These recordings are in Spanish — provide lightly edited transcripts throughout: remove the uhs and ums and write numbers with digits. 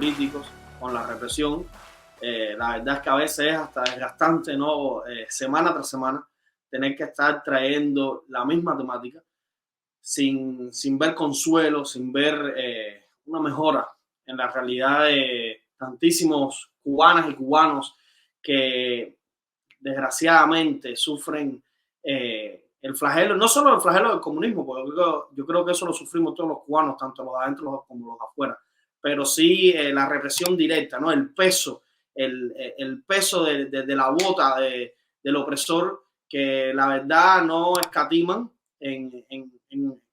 políticos con la represión. La verdad es que a veces es hasta desgastante, ¿no? Semana tras semana, tener que estar trayendo la misma temática sin ver consuelo, sin ver una mejora en la realidad de tantísimos cubanas y cubanos que desgraciadamente sufren el flagelo, no solo el flagelo del comunismo, porque yo creo que eso lo sufrimos todos los cubanos, tanto los adentro como los afuera, pero sí la represión directa, ¿no? El peso, el peso de la bota del opresor, que la verdad no escatiman en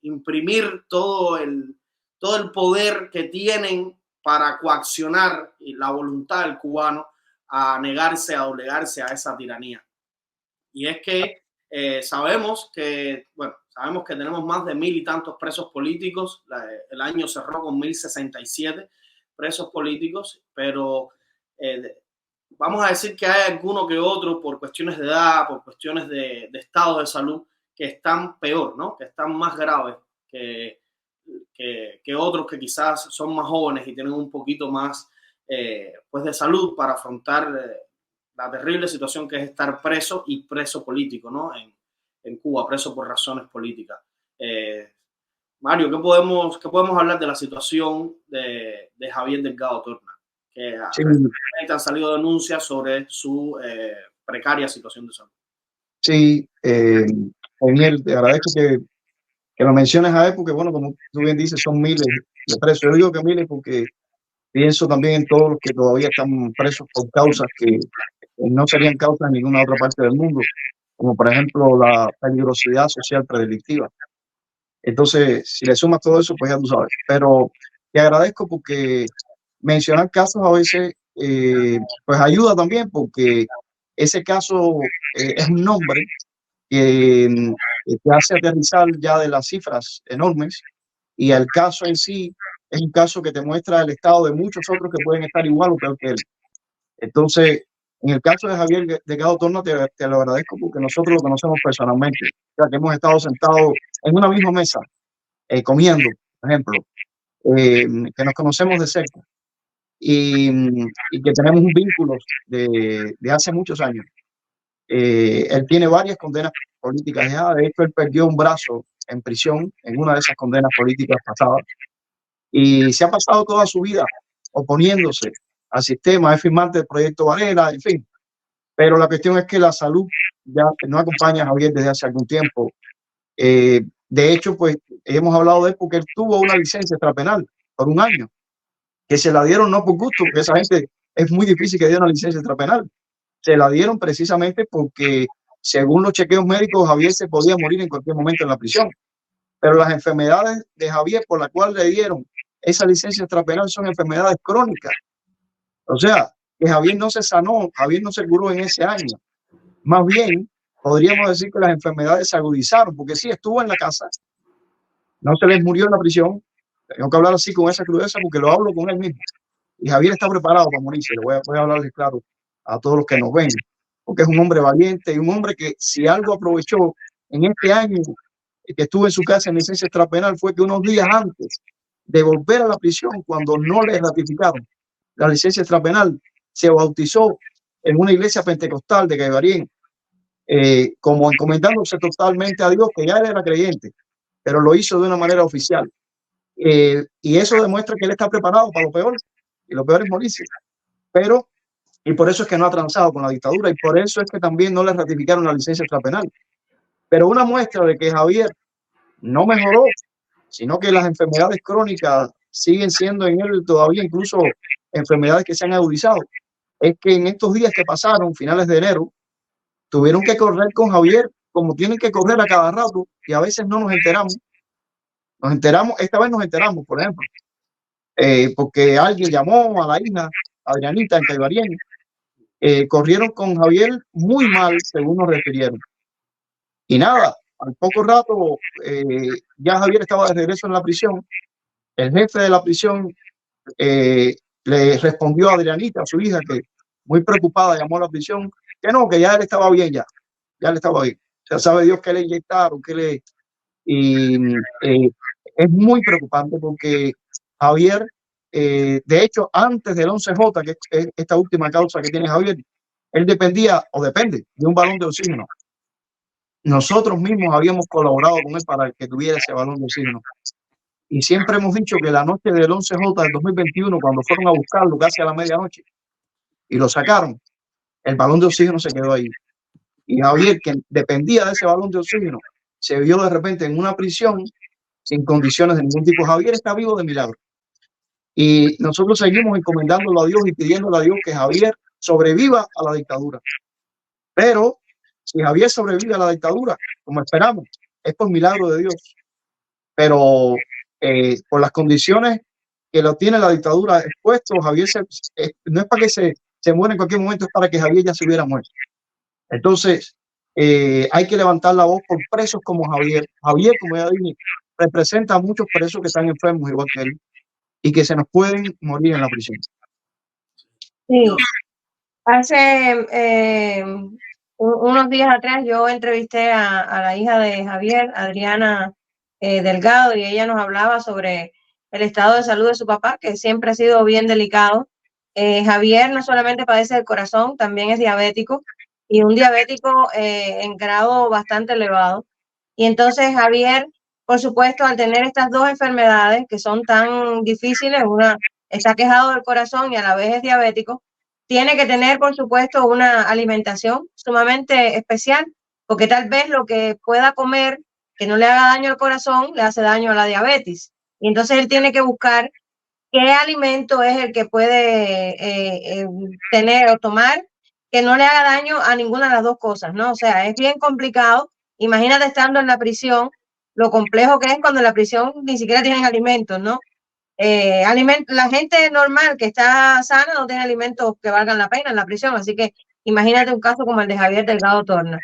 imprimir todo el poder que tienen para coaccionar la voluntad del cubano a negarse, a doblegarse a esa tiranía. Y es que sabemos que tenemos más de 1.000 y tantos presos políticos. El año cerró con 1.067 presos políticos, pero vamos a decir que hay alguno que otro por cuestiones de edad, por cuestiones de estado de salud, que están peor, ¿no? Que están más graves que otros que quizás son más jóvenes y tienen un poquito más pues de salud para afrontar la terrible situación que es estar preso y preso político, ¿no? En Cuba, preso por razones políticas. Mario, ¿qué podemos hablar de la situación de Javier Delgado Torna? Que Sí, recientemente han salido denuncias sobre su precaria situación de salud. sí, Daniel, te agradezco que lo menciones a él, porque, bueno, como tú bien dices, son miles de presos. Yo digo que miles porque pienso también en todos los que todavía están presos por causas que no serían causas en ninguna otra parte del mundo, como por ejemplo la peligrosidad social predelictiva. Entonces, si le sumas todo eso, pues ya tú sabes. Pero te agradezco porque mencionar casos a veces pues ayuda también, porque ese caso es un nombre que te hace aterrizar ya de las cifras enormes, y el caso en sí es un caso que te muestra el estado de muchos otros que pueden estar igual o peor que él. Entonces, en el caso de Javier Delgado Torna, te lo agradezco porque nosotros lo conocemos personalmente, o sea, que hemos estado sentados en una misma mesa comiendo, por ejemplo, que nos conocemos de cerca y, y que tenemos un vínculo de hace muchos años. Él tiene varias condenas políticas ya. De hecho, él perdió un brazo en prisión en una de esas condenas políticas pasadas y se ha pasado toda su vida oponiéndose al sistema, es firmante del proyecto Varela, en fin. Pero la cuestión es que la salud ya no acompaña a Javier desde hace algún tiempo. De hecho, pues hemos hablado de él porque él tuvo una licencia extrapenal por un año, que se la dieron no por gusto, porque esa gente es muy difícil que dé una licencia extrapenal. Se la dieron precisamente porque, según los chequeos médicos, Javier se podía morir en cualquier momento en la prisión. Pero las enfermedades de Javier por las cuales le dieron esa licencia extrapenal son enfermedades crónicas. O sea, que Javier no se sanó, Javier no se curó en ese año. Más bien, podríamos decir que las enfermedades se agudizaron, porque sí estuvo en la casa, no se les murió en la prisión. Tengo que hablar así con esa crudeza porque lo hablo con él mismo. Y Javier está preparado para morirse. Voy a hablarles claro a todos los que nos ven, porque es un hombre valiente y un hombre que, si algo aprovechó en este año que estuvo en su casa en licencia extrapenal, fue que unos días antes de volver a la prisión, cuando no le ratificaron la licencia extrapenal, se bautizó en una iglesia pentecostal de Caibarien, como encomendándose totalmente a Dios, que ya él era creyente, pero lo hizo de una manera oficial. Y eso demuestra que él está preparado para lo peor, y lo peor es morirse. Pero, y por eso es que no ha transado con la dictadura, y por eso es que también no le ratificaron la licencia extrapenal. Pero una muestra de que Javier no mejoró, sino que las enfermedades crónicas siguen siendo en él todavía, incluso enfermedades que se han agudizado, es que en estos días que pasaron, finales de enero, tuvieron que correr con Javier como tienen que correr a cada rato, y a veces no nos enteramos. Nos enteramos, esta vez nos enteramos, por ejemplo, porque alguien llamó a la hija, Adrianita, en Caibarien. Corrieron con Javier muy mal, según nos refirieron. Y nada, al poco rato, ya Javier estaba de regreso en la prisión. El jefe de la prisión le respondió a Adrianita, a su hija, que muy preocupada llamó a la prisión, que no, que ya él estaba bien, ya él estaba bien. O sea, sabe Dios que le inyectaron, y es muy preocupante porque Javier de hecho, antes del 11J, que es esta última causa que tiene Javier, él dependía o depende de un balón de oxígeno. Nosotros mismos habíamos colaborado con él para que tuviera ese balón de oxígeno. Y siempre hemos dicho que la noche del 11J del 2021, cuando fueron a buscarlo casi a la medianoche y lo sacaron, el balón de oxígeno se quedó ahí. Y Javier, que dependía de ese balón de oxígeno, se vio de repente en una prisión sin condiciones de ningún tipo. Javier está vivo de milagro. Y nosotros seguimos encomendándolo a Dios y pidiéndole a Dios que Javier sobreviva a la dictadura. Pero si Javier sobrevive a la dictadura, como esperamos, es por milagro de Dios. Pero por las condiciones que lo tiene la dictadura expuesto, Javier no es para que se muera en cualquier momento, es para que Javier ya se hubiera muerto. Entonces, hay que levantar la voz por presos como Javier. Javier, como ya dije, representa a muchos presos que están enfermos igual que él y que se nos pueden morir en la prisión. Sí, hace unos días atrás yo entrevisté a la hija de Javier, Adriana Delgado, y ella nos hablaba sobre el estado de salud de su papá, que siempre ha sido bien delicado. Javier no solamente padece del corazón, también es diabético, y un diabético en grado bastante elevado. Y entonces Javier, por supuesto, al tener estas dos enfermedades que son tan difíciles, una está quejado del corazón y a la vez es diabético, tiene que tener, por supuesto, una alimentación sumamente especial, porque tal vez lo que pueda comer que no le haga daño al corazón le hace daño a la diabetes. Y entonces él tiene que buscar qué alimento es el que puede tener o tomar que no le haga daño a ninguna de las dos cosas, ¿no? O sea, es bien complicado. Imagínate estando en la prisión, lo complejo que es cuando en la prisión ni siquiera tienen alimentos, ¿no? La gente normal que está sana no tiene alimentos que valgan la pena en la prisión, así que imagínate un caso como el de Javier Delgado Torna.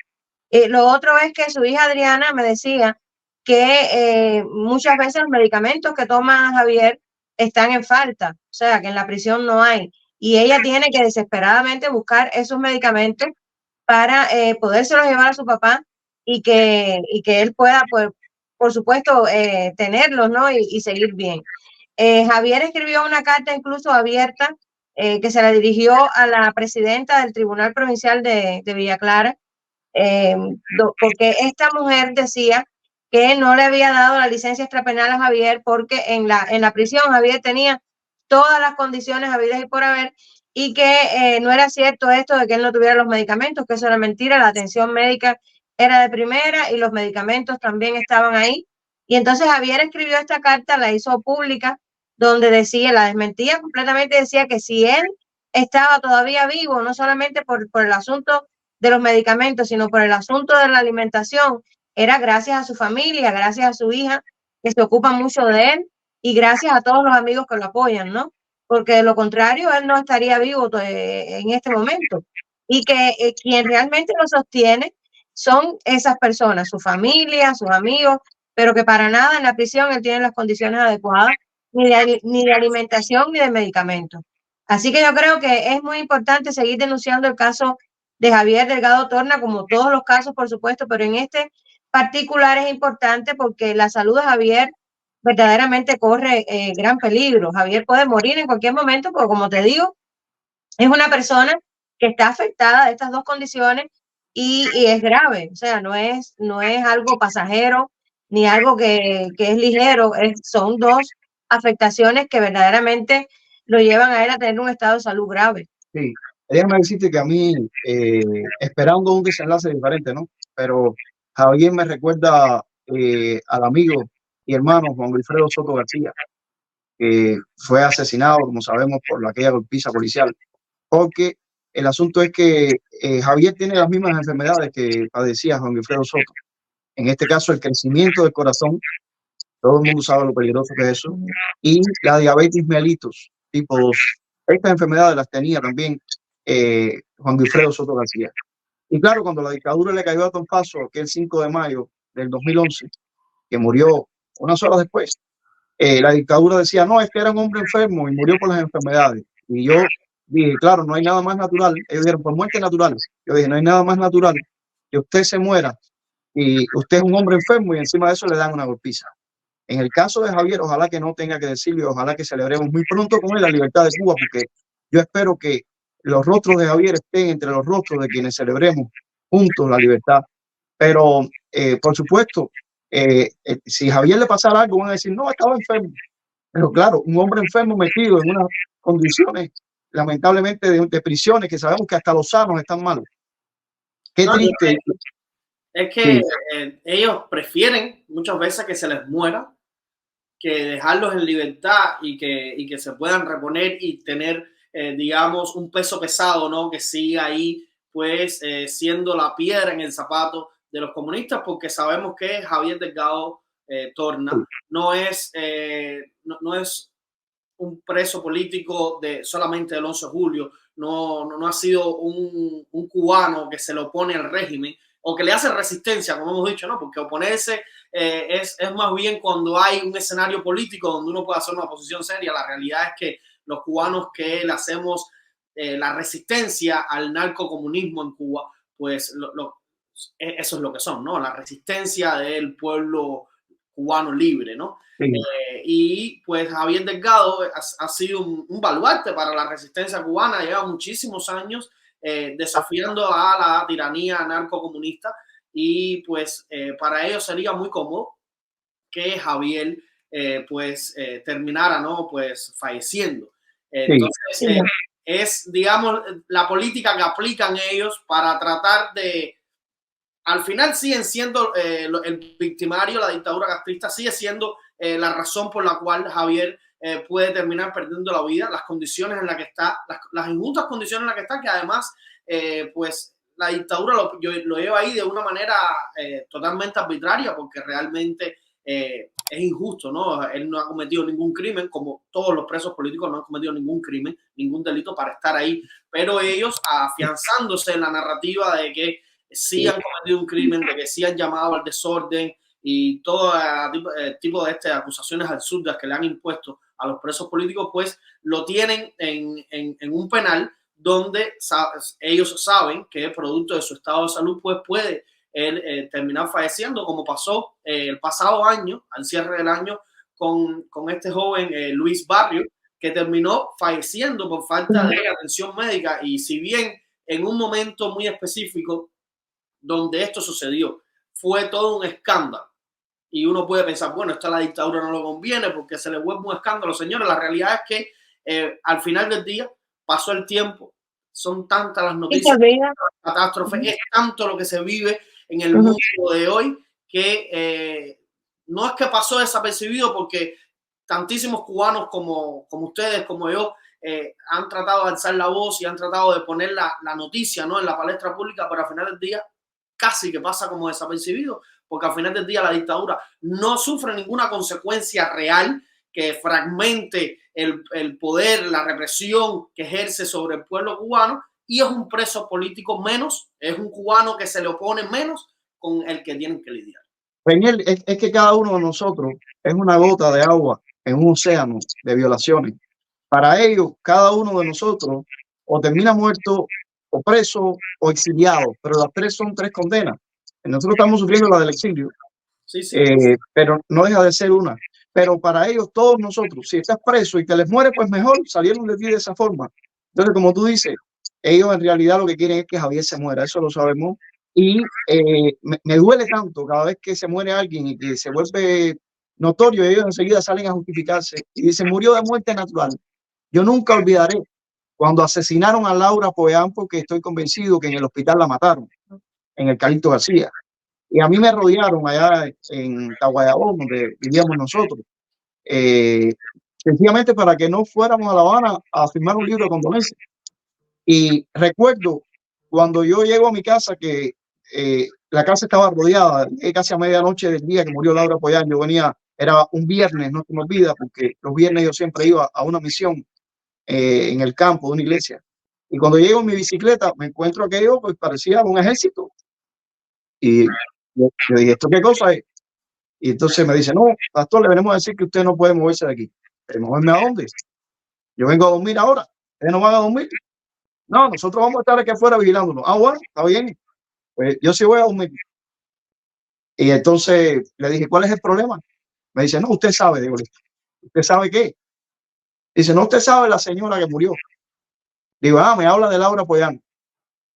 Lo otro es que su hija Adriana me decía que muchas veces los medicamentos que toma Javier están en falta, o sea, que en la prisión no hay, y ella tiene que desesperadamente buscar esos medicamentos para podérselos llevar a su papá y que él pueda, pues, por supuesto, tenerlos, ¿no? Y seguir bien. Javier escribió una carta incluso abierta que se la dirigió a la presidenta del Tribunal Provincial de Villa Clara, porque esta mujer decía que no le había dado la licencia extrapenal a Javier porque en la prisión Javier tenía todas las condiciones habidas y por haber, y que no era cierto esto de que él no tuviera los medicamentos, que eso era mentira, la atención médica era de primera y los medicamentos también estaban ahí. Y entonces Javier escribió esta carta, la hizo pública, donde decía, la desmentía completamente, decía que si él estaba todavía vivo, no solamente por el asunto de los medicamentos, sino por el asunto de la alimentación, era gracias a su familia, gracias a su hija, que se ocupa mucho de él, y gracias a todos los amigos que lo apoyan, ¿no? Porque de lo contrario, él no estaría vivo en este momento. Y que quien realmente lo sostiene son esas personas, su familia, sus amigos, pero que para nada en la prisión él tiene las condiciones adecuadas, ni de alimentación ni de medicamentos. Así que yo creo que es muy importante seguir denunciando el caso de Javier Delgado Torna, como todos los casos, por supuesto, pero en este particular es importante porque la salud de Javier verdaderamente corre gran peligro. Javier puede morir en cualquier momento, porque como te digo, es una persona que está afectada de estas dos condiciones y es grave. O sea, no es algo pasajero ni algo que es ligero, son dos afectaciones que verdaderamente lo llevan a él a tener un estado de salud grave. Sí, déjame decirte que a mí, esperando un desenlace diferente, ¿no? Pero Javier me recuerda al amigo y hermano Juan Wilfredo Soto García, que fue asesinado, como sabemos, por aquella golpiza policial. Porque el asunto es que Javier tiene las mismas enfermedades que padecía Juan Wilfredo Soto. En este caso, el crecimiento del corazón, todo el mundo sabe lo peligroso que es eso, y la diabetes mellitus tipo 2. Estas enfermedades las tenía también Juan Wilfredo Soto García. Y claro, cuando la dictadura le cayó a Tom Paso, aquel 5 de mayo del 2011, que murió unas horas después, la dictadura decía, no, es que era un hombre enfermo y murió por las enfermedades. Y yo dije, claro, no hay nada más natural. Ellos dijeron, por muerte natural. Yo dije, no hay nada más natural que usted se muera y usted es un hombre enfermo y encima de eso le dan una golpiza. En el caso de Javier, ojalá que no tenga que decirlo y ojalá que celebremos muy pronto con él la libertad de Cuba, porque yo espero que los rostros de Javier estén entre los rostros de quienes celebremos juntos la libertad. Pero, por supuesto, si a Javier le pasara algo, van a decir, no, estaba enfermo. Pero claro, un hombre enfermo metido en unas condiciones, lamentablemente, de prisiones, que sabemos que hasta los sanos están malos. Qué No, triste. es que ellos prefieren muchas veces que se les muera que dejarlos en libertad y que se puedan reponer y tener, digamos, un peso pesado, ¿no? Que siga ahí, pues, siendo la piedra en el zapato de los comunistas, porque sabemos que Javier Delgado Torna no es un preso político solamente del 11 de julio, no ha sido un cubano que se le opone al régimen o que le hace resistencia, como hemos dicho, ¿no? Porque oponerse es más bien cuando hay un escenario político donde uno puede hacer una posición seria. La realidad es que los cubanos que le hacemos la resistencia al narcocomunismo en Cuba, pues eso es lo que son, ¿no? La resistencia del pueblo cubano libre, ¿no? Sí. Y pues Javier Delgado ha sido un baluarte para la resistencia cubana, lleva muchísimos años desafiando a la tiranía narcocomunista y pues para ellos sería muy cómodo que Javier terminara, ¿no? Pues falleciendo. Entonces, es, digamos, la política que aplican ellos para tratar de, al final siguen siendo el victimario, la dictadura castrista sigue siendo la razón por la cual Javier puede terminar perdiendo la vida, las condiciones en las que está, las injustas condiciones en las que está, que además, pues la dictadura lo lleva ahí de una manera totalmente arbitraria, porque realmente es injusto, ¿no? Él no ha cometido ningún crimen, como todos los presos políticos no han cometido ningún crimen, ningún delito para estar ahí, pero ellos afianzándose en la narrativa de que sí han cometido un crimen, de que sí han llamado al desorden y todo tipo de acusaciones absurdas que le han impuesto a los presos políticos, pues lo tienen en un penal donde ellos saben que producto de su estado de salud pues puede él terminar falleciendo, como pasó el pasado año, al cierre del año, con este joven Luis Barrio, que terminó falleciendo por falta de atención médica. Y si bien en un momento muy específico donde esto sucedió fue todo un escándalo, y uno puede pensar, bueno, esto a la dictadura no le conviene porque se le vuelve un escándalo. Señores, la realidad es que al final del día pasó el tiempo, son tantas las noticias, catástrofes, es tanto lo que se vive en el mundo de hoy que no es que pasó desapercibido, porque tantísimos cubanos como ustedes, como yo, han tratado de alzar la voz y han tratado de poner la noticia, ¿no?, en la palestra pública, pero al final del día casi que pasa como desapercibido, porque al final del día la dictadura no sufre ninguna consecuencia real que fragmente el poder, la represión que ejerce sobre el pueblo cubano, y es un preso político menos, es un cubano que se le opone menos con el que tienen que lidiar. Daniel, es que cada uno de nosotros es una gota de agua en un océano de violaciones. Para ellos, cada uno de nosotros o termina muerto, o preso, o exiliado, pero las tres son tres condenas. Nosotros estamos sufriendo la del exilio, sí. Pero no deja de ser una. Pero para ellos, todos nosotros, si estás preso y te les muere, pues mejor, salieron de ti de esa forma. Entonces, como tú dices, ellos en realidad lo que quieren es que Javier se muera, eso lo sabemos. Y me duele tanto cada vez que se muere alguien y que se vuelve notorio, ellos enseguida salen a justificarse y dicen, murió de muerte natural. Yo nunca olvidaré cuando asesinaron a Laura Poyán, porque estoy convencido que en el hospital la mataron, en el Calixto García. Y a mí me rodearon allá en Tahuayabón, donde vivíamos nosotros, sencillamente para que no fuéramos a La Habana a firmar un libro de condolencia. Y recuerdo cuando yo llego a mi casa que la casa estaba rodeada, casi a medianoche del día que murió Laura Poyán. Yo venía, era un viernes, no se me olvida, porque los viernes yo siempre iba a una misión en el campo de una iglesia. Y cuando llego en mi bicicleta, me encuentro aquello, pues parecía un ejército. Y yo dije, ¿esto qué cosa es? Y entonces me dice, no, pastor, le venimos a decir que usted no puede moverse de aquí. ¿Moverme a dónde? Yo vengo a dormir ahora. ¿Ustedes no van a dormir? No, nosotros vamos a estar aquí afuera vigilándonos. Ah, bueno, está bien. Pues yo sí voy a dormir. Y entonces le dije, ¿cuál es el problema? Me dice, no, usted sabe. Digo, ¿usted sabe qué? Dice, no, usted sabe la señora que murió. Digo, me habla de Laura Pollán.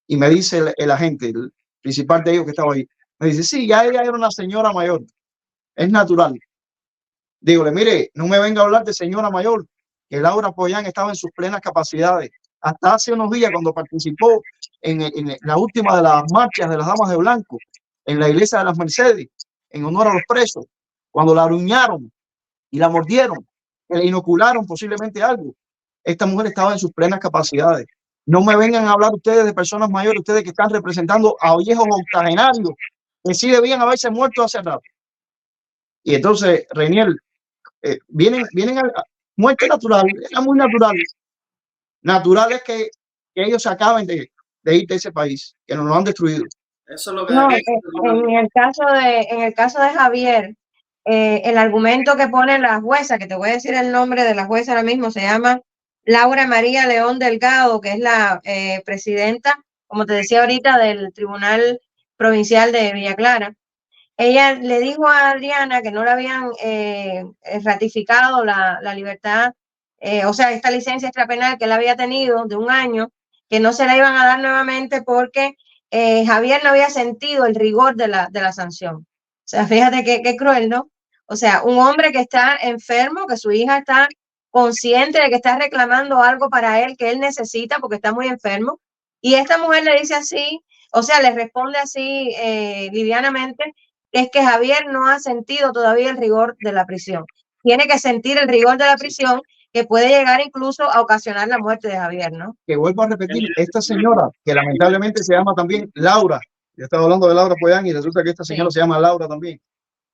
Y me dice el agente, el principal de ellos que estaba ahí, me dice, sí, ya ella era una señora mayor, es natural. Dígole, mire, no me venga a hablar de señora mayor, que Laura Pollán estaba en sus plenas capacidades. Hasta hace unos días, cuando participó en la última de las marchas de las Damas de Blanco, en la iglesia de las Mercedes, en honor a los presos, cuando la aruñaron y la mordieron, que le inocularon posiblemente algo, esta mujer estaba en sus plenas capacidades. No me vengan a hablar ustedes de personas mayores, ustedes que están representando a viejos octogenarios que sí debían haberse muerto hace rato. Y entonces, Reinier, vienen a muerte natural, es muy natural. Natural es que ellos se acaben de ir de ese país, que nos lo han destruido. Eso es lo que no, en el caso de Javier, el argumento que pone la jueza, que te voy a decir el nombre de la jueza ahora mismo, se llama Laura María León Delgado, que es la presidenta, como te decía ahorita, del Tribunal Provincial de Villa Clara. Ella le dijo a Adriana que no le habían ratificado la libertad, o sea, esta licencia extrapenal que él había tenido de 1 año, que no se la iban a dar nuevamente porque Javier no había sentido el rigor de la sanción. O sea, fíjate qué cruel, ¿no? O sea, un hombre que está enfermo, que su hija está consciente de que está reclamando algo para él que él necesita porque está muy enfermo, y esta mujer le dice así, o sea, le responde así livianamente, es que Javier no ha sentido todavía el rigor de la prisión. Tiene que sentir el rigor de la prisión, que puede llegar incluso a ocasionar la muerte de Javier, ¿no? Que vuelvo a repetir, esta señora, que lamentablemente se llama también Laura, yo estaba hablando de Laura Pollán y resulta que esta señora se llama Laura también,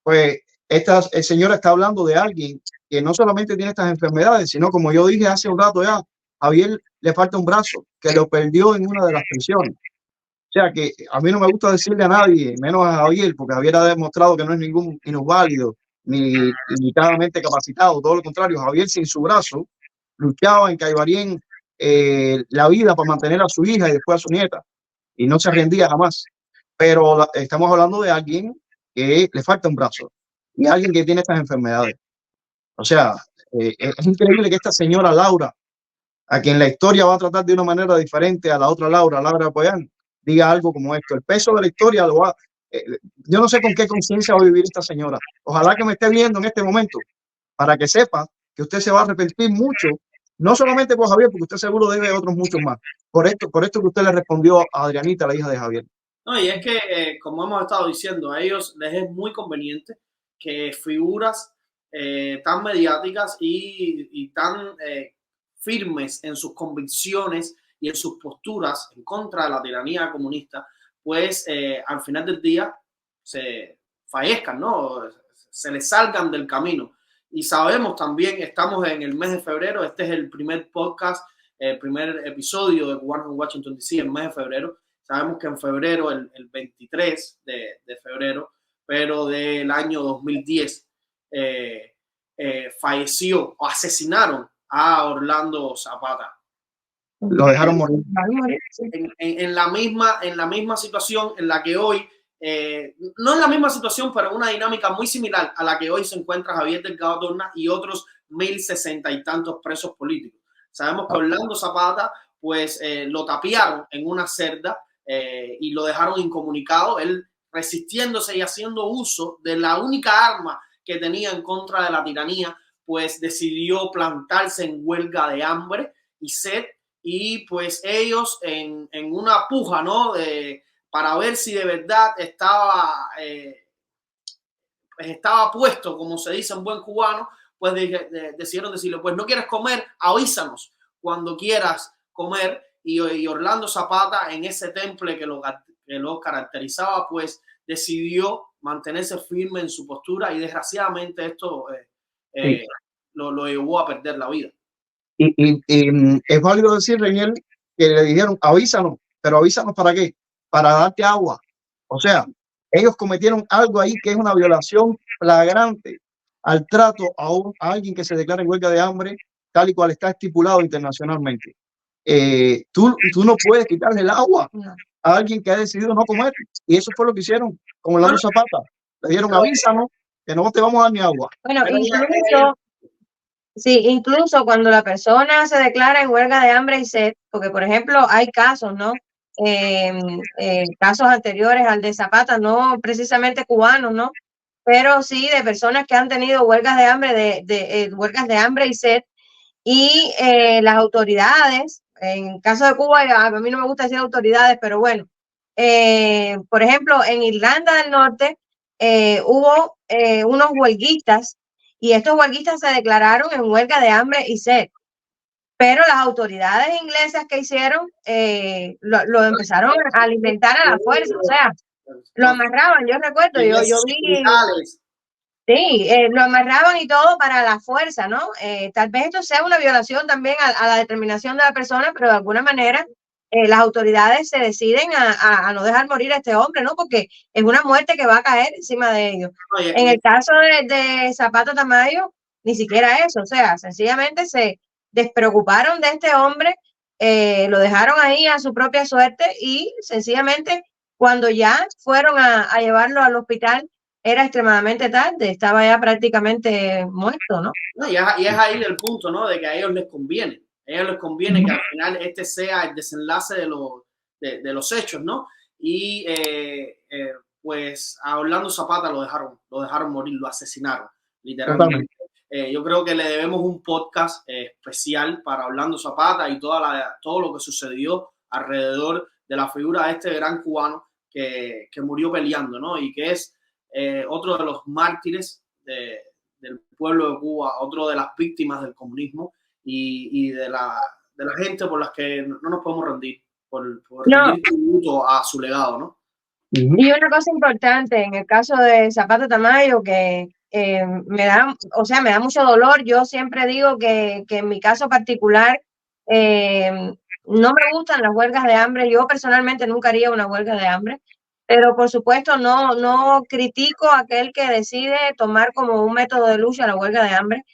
pues esta señora está hablando de alguien que no solamente tiene estas enfermedades, sino como yo dije hace un rato ya, a Javier le falta un brazo, que lo perdió en una de las prisiones. O sea que a mí no me gusta decirle a nadie, menos a Javier, porque Javier ha demostrado que no es ningún inválido ni limitadamente capacitado. Todo lo contrario, Javier sin su brazo luchaba en Caibarien la vida para mantener a su hija y después a su nieta. Y no se rendía jamás. Pero estamos hablando de alguien que le falta un brazo y alguien que tiene estas enfermedades. O sea, es increíble que esta señora Laura, a quien la historia va a tratar de una manera diferente a la otra Laura, Laura Pollán, diga algo como esto. El peso de la historia lo va. Yo no sé con qué conciencia va a vivir esta señora. Ojalá que me esté viendo en este momento para que sepa que usted se va a arrepentir mucho, no solamente por Javier, porque usted seguro debe a otros muchos más. Por esto que usted le respondió a Adrianita, la hija de Javier. No, y es que, como hemos estado diciendo, a ellos les es muy conveniente que figuras tan mediáticas y tan firmes en sus convicciones y en sus posturas en contra de la tiranía comunista, pues al final del día se fallezcan, ¿no? Se les salgan del camino. Y sabemos también, estamos en el mes de febrero, este es el primer podcast, el primer episodio de Cubanos en Washington DC, el mes de febrero. Sabemos que en febrero, el 23 de febrero, pero del año 2010, falleció o asesinaron a Orlando Zapata. Lo dejaron morir. En la misma situación en la que hoy, no en la misma situación, pero en una dinámica muy similar a la que hoy se encuentra Javier Delgado Dorna y otros 1,060 y tantos presos políticos. Sabemos que Orlando Zapata, pues lo tapiaron en una celda y lo dejaron incomunicado, él resistiéndose y haciendo uso de la única arma que tenía en contra de la tiranía, pues decidió plantarse en huelga de hambre y sed, y pues ellos en una puja, ¿no? Para ver si de verdad estaba puesto, como se dice en buen cubano, pues decidieron decirle, pues no quieres comer, avísanos cuando quieras comer. Y Orlando Zapata, en ese temple que lo caracterizaba, pues decidió mantenerse firme en su postura, y desgraciadamente esto sí, lo llevó a perder la vida. Y es válido decir, Reinier, que le dijeron, avísanos, pero avísanos ¿para qué? Para darte agua. O sea, ellos cometieron algo ahí que es una violación flagrante al trato a alguien que se declara en huelga de hambre, tal y cual está estipulado internacionalmente. Tú no puedes quitarle el agua a alguien que ha decidido no comer, y eso fue lo que hicieron con Orlando Zapata. Le dieron avísanos que no te vamos a dar ni agua. Bueno, incluso, sí, incluso cuando la persona se declara en huelga de hambre y sed, porque por ejemplo hay casos, ¿no? Casos anteriores al de Zapata, no precisamente cubanos, ¿no? Pero sí de personas que han tenido huelgas de hambre, huelgas de hambre y sed, y las autoridades, en caso de Cuba, a mí no me gusta decir autoridades, pero bueno, por ejemplo, en Irlanda del Norte hubo unos huelguistas y estos huelguistas se declararon en huelga de hambre y sed. Pero las autoridades inglesas que hicieron, lo empezaron a alimentar a la fuerza, o sea, lo amarraban. Yo recuerdo, yo vi, sí, lo amarraban y todo para la fuerza, ¿no? Tal vez esto sea una violación también a la determinación de la persona, pero de alguna manera las autoridades se deciden a no dejar morir a este hombre, ¿no? Porque es una muerte que va a caer encima de ellos. En el caso de Zapata Tamayo, ni siquiera eso, o sea, sencillamente se despreocuparon de este hombre, lo dejaron ahí a su propia suerte y sencillamente cuando ya fueron a llevarlo al hospital, era extremadamente tarde, estaba ya prácticamente muerto, ¿no? Y es ahí el punto, ¿no? De que a ellos les conviene. A ellos les conviene que al final este sea el desenlace de los hechos, ¿no? Y pues a Orlando Zapata lo dejaron morir, lo asesinaron, literalmente. Yo creo que le debemos un podcast especial para Orlando Zapata y todo lo que sucedió alrededor de la figura de este gran cubano que murió peleando, ¿no? Y que es otro de los mártires del pueblo de Cuba, otro de las víctimas del comunismo y de la gente por las que no nos podemos rendir, por rendir tributo a su legado, ¿no? Y una cosa importante, en el caso de Zapata Tamayo, que me da mucho dolor. Yo siempre digo que en mi caso particular no me gustan las huelgas de hambre. Yo personalmente nunca haría una huelga de hambre, pero por supuesto no critico a aquel que decide tomar como un método de lucha la huelga de hambre.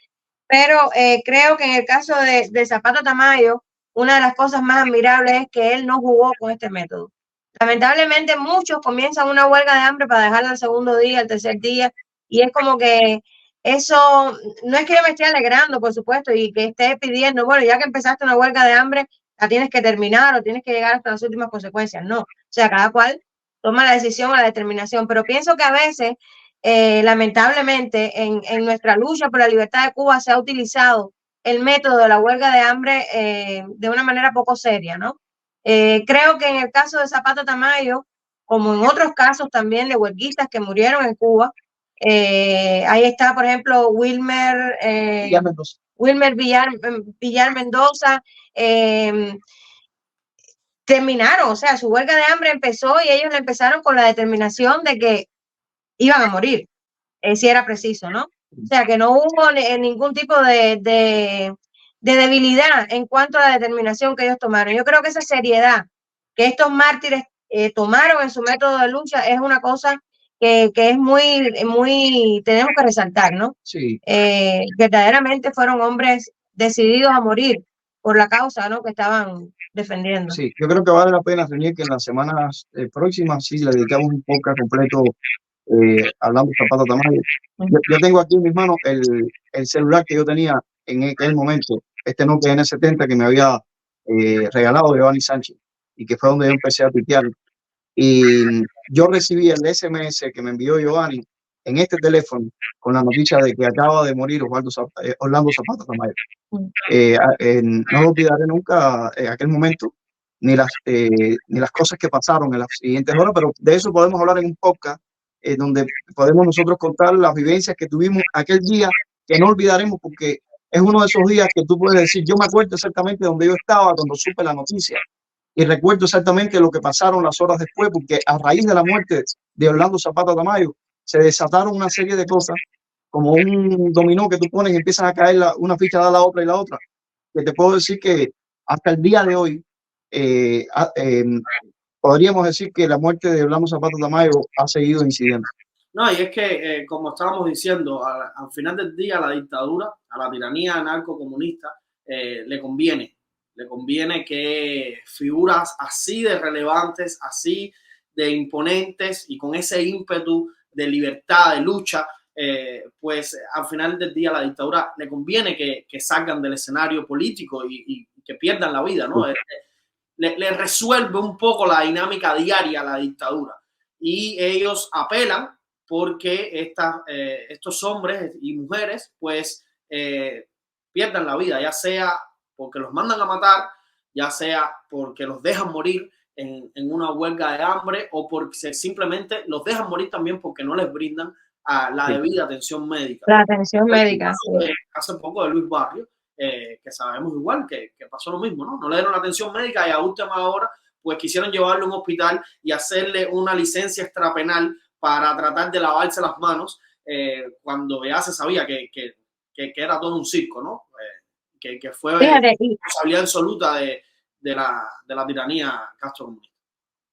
Pero creo que en el caso de Zapata Tamayo, una de las cosas más admirables es que él no jugó con este método. Lamentablemente muchos comienzan una huelga de hambre para dejarla al segundo día, al tercer día, y es como que eso, no es que yo me esté alegrando, por supuesto, y que esté pidiendo, bueno, ya que empezaste una huelga de hambre, la tienes que terminar o tienes que llegar hasta las últimas consecuencias. No, o sea, cada cual toma la decisión o la determinación, pero pienso que a veces, lamentablemente, en nuestra lucha por la libertad de Cuba se ha utilizado el método de la huelga de hambre de una manera poco seria, ¿no? Creo que en el caso de Zapata Tamayo, como en otros casos también de huelguistas que murieron en Cuba, ahí está, por ejemplo, Wilmer Villar Mendoza, terminaron, o sea, su huelga de hambre empezó y ellos la empezaron con la determinación de que iban a morir, si era preciso, ¿no? O sea, que no hubo ningún tipo de debilidad en cuanto a la determinación que ellos tomaron. Yo creo que esa seriedad que estos mártires tomaron en su método de lucha es una cosa que es muy, tenemos que resaltar, ¿no? Sí. Verdaderamente fueron hombres decididos a morir por la causa, ¿no?, que estaban defendiendo. Sí, yo creo que vale la pena, Reñir, que en las semanas próximas sí le dedicamos un podcast completo hablando de Zapata Tamayo. Yo tengo aquí en mis manos el celular que yo tenía en aquel momento, este Nokia N70 que me había regalado Giovanni Sánchez y que fue donde yo empecé a tuitear. Y yo recibí el SMS que me envió Giovanni en este teléfono con la noticia de que acaba de morir Orlando Zapata Tamayo. No lo olvidaré nunca aquel momento, ni las cosas que pasaron en las siguientes horas, pero de eso podemos hablar en un podcast donde podemos nosotros contar las vivencias que tuvimos aquel día, que no olvidaremos, porque es uno de esos días que tú puedes decir, yo me acuerdo exactamente donde yo estaba cuando supe la noticia y recuerdo exactamente lo que pasaron las horas después, porque a raíz de la muerte de Orlando Zapata Tamayo se desataron una serie de cosas como un dominó que tú pones y empiezan a caer una ficha da la otra y la otra, que te puedo decir que hasta el día de hoy podríamos decir que la muerte de Orlando Zapata Tamayo ha seguido incidiendo. No, y es que, como estábamos diciendo, al final del día a la dictadura, a la tiranía narcocomunista, le conviene que figuras así de relevantes, así de imponentes y con ese ímpetu de libertad, de lucha, pues al final del día la dictadura le conviene que salgan del escenario político y que pierdan la vida, ¿no? Le resuelve un poco la dinámica diaria a la dictadura y ellos apelan porque estos hombres y mujeres pues pierdan la vida, ya sea porque los mandan a matar, ya sea porque los dejan morir en una huelga de hambre o porque simplemente los dejan morir también porque no les brindan la debida atención médica. La atención médica. Hace poco de Luis Barrios, que sabemos igual que pasó lo mismo, ¿no? No le dieron la atención médica y a última hora pues quisieron llevarlo a un hospital y hacerle una licencia extrapenal para tratar de lavarse las manos cuando ya se sabía que era todo un circo, ¿no? Que fue responsabilidad absoluta de la tiranía castrocomunista.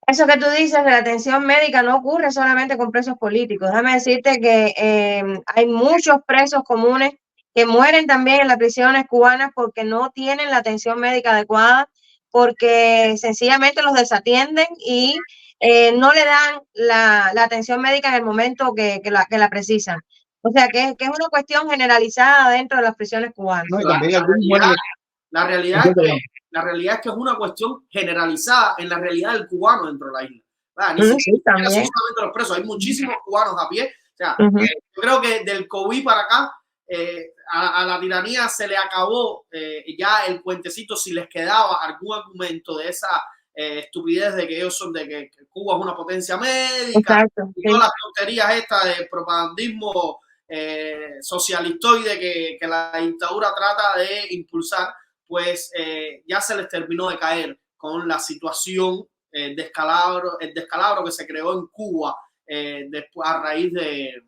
Eso que tú dices de la atención médica no ocurre solamente con presos políticos. Déjame decirte que hay muchos presos comunes que mueren también en las prisiones cubanas porque no tienen la atención médica adecuada, porque sencillamente los desatienden y no le dan la atención médica en el momento que la precisan. O sea, que es una cuestión generalizada dentro de las prisiones cubanas. No, y la realidad es que es una cuestión generalizada en la realidad del cubano dentro de la isla. Ni siquiera son solamente los presos, hay muchísimos cubanos a pie. O sea, yo creo que del COVID para acá a la tiranía se le acabó ya el cuentecito, si les quedaba algún argumento de esa estupidez de que ellos son, de que Cuba es una potencia médica. Exacto, y todas las tonterías estas de propagandismo socialistoide que la dictadura trata de impulsar, pues ya se les terminó de caer con la situación el descalabro que se creó en Cuba después, a raíz de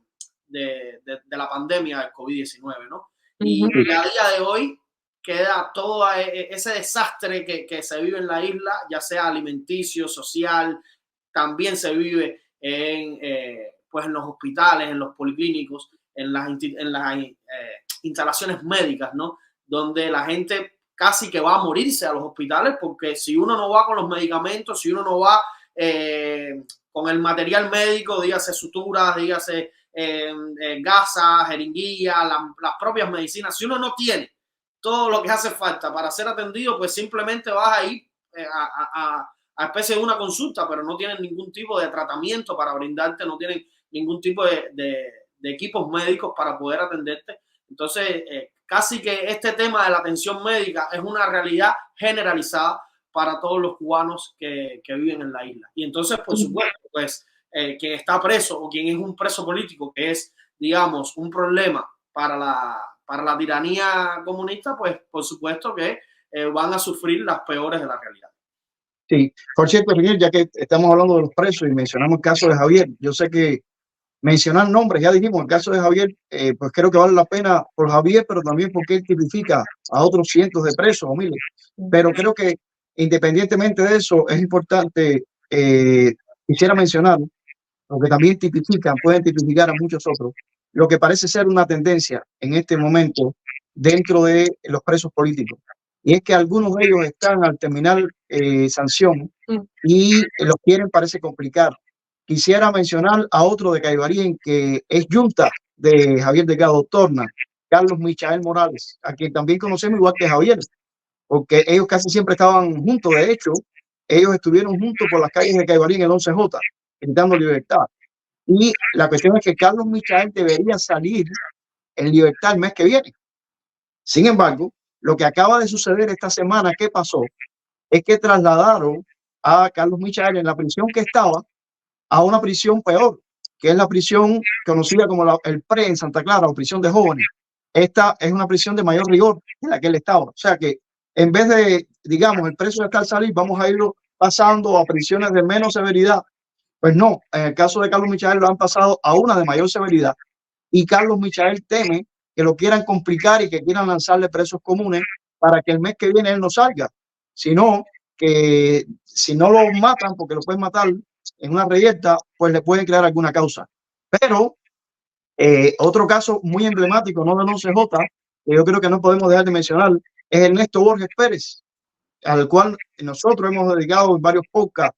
la pandemia del COVID-19, ¿no? Y a día de hoy queda todo ese desastre que se vive en la isla, ya sea alimenticio, social, también se vive pues en los hospitales, en los policlínicos, en las instalaciones médicas, ¿no? Donde la gente casi que va a morirse a los hospitales porque si uno no va con los medicamentos, si uno no va con el material médico, dígase suturas, dígase gasas, jeringuillas, las propias medicinas, si uno no tiene todo lo que hace falta para ser atendido, pues simplemente vas a ir a especie de una consulta, pero no tienen ningún tipo de tratamiento para brindarte, no tienen ningún tipo de equipos médicos para poder atenderte. Entonces, casi que este tema de la atención médica es una realidad generalizada para todos los cubanos que viven en la isla. Y entonces, por supuesto, pues, quien está preso o quien es un preso político, que es, digamos, un problema para la tiranía comunista, pues, por supuesto que van a sufrir las peores de la realidad. Sí, por cierto, Miguel, ya que estamos hablando de los presos y mencionamos el caso de Javier, yo sé que mencionar nombres, ya dijimos, el caso de Javier, pues creo que vale la pena por Javier, pero también porque él tipifica a otros cientos de presos o miles. Pero creo que independientemente de eso, es importante, quisiera mencionar, lo que también pueden tipificar a muchos otros, lo que parece ser una tendencia en este momento dentro de los presos políticos. Y es que algunos de ellos están al terminar sanción y los quieren, parece, complicar. Quisiera mencionar a otro de Caibarín, que es yunta de Javier Delgado Torna, Carlos Michael Morales, a quien también conocemos igual que Javier, porque ellos casi siempre estaban juntos. De hecho, ellos estuvieron juntos por las calles de Caibarín el 11J, gritando libertad. Y la cuestión es que Carlos Michael debería salir en libertad el mes que viene. Sin embargo, lo que acaba de suceder esta semana, ¿qué pasó? Es que trasladaron a Carlos Michael en la prisión que estaba a una prisión peor, que es la prisión conocida como el PRE en Santa Clara, o prisión de jóvenes. Esta es una prisión de mayor rigor en la que él estaba. O sea que en vez de, digamos, el preso de estar salir, vamos a irlo pasando a prisiones de menos severidad. Pues no, en el caso de Carlos Michael lo han pasado a una de mayor severidad. Y Carlos Michael teme que lo quieran complicar y que quieran lanzarle presos comunes para que el mes que viene él no salga. Sino que si no lo matan, porque lo pueden matar en una reyerta, pues le pueden crear alguna causa. Pero otro caso muy emblemático, no del 11J, que yo creo que no podemos dejar de mencionar, es Ernesto Borges Pérez, al cual nosotros hemos dedicado varios podcasts,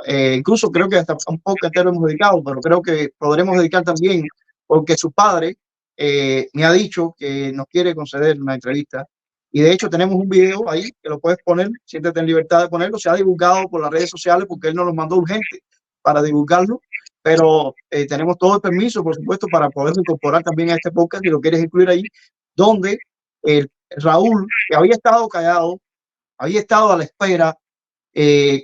incluso creo que hasta un podcast entero hemos dedicado, pero creo que podremos dedicar también porque su padre me ha dicho que nos quiere conceder una entrevista. Y de hecho tenemos un video ahí que lo puedes poner, siéntete en libertad de ponerlo. Se ha divulgado por las redes sociales porque él nos lo mandó urgente para divulgarlo, pero tenemos todo el permiso, por supuesto, para poderlo incorporar también a este podcast, si lo quieres incluir ahí, donde Raúl, que había estado callado, había estado a la espera,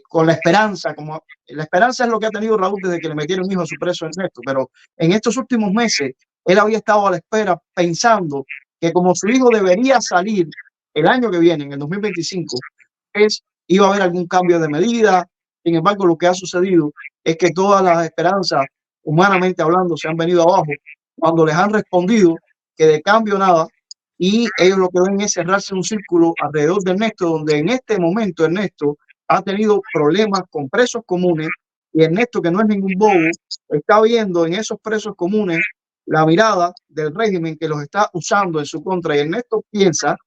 con la esperanza, como la esperanza es lo que ha tenido Raúl desde que le metieron hijo a su preso Ernesto, pero en estos últimos meses él había estado a la espera pensando que como su hijo debería salir el año que viene, en el 2025, iba a haber algún cambio de medida. Sin embargo, lo que ha sucedido es que todas las esperanzas, humanamente hablando, se han venido abajo cuando les han respondido que de cambio nada, y ellos lo que ven es cerrarse un círculo alrededor de Ernesto, donde en este momento Ernesto ha tenido problemas con presos comunes, y Ernesto, que no es ningún bobo, está viendo en esos presos comunes la mirada del régimen que los está usando en su contra, y Ernesto piensa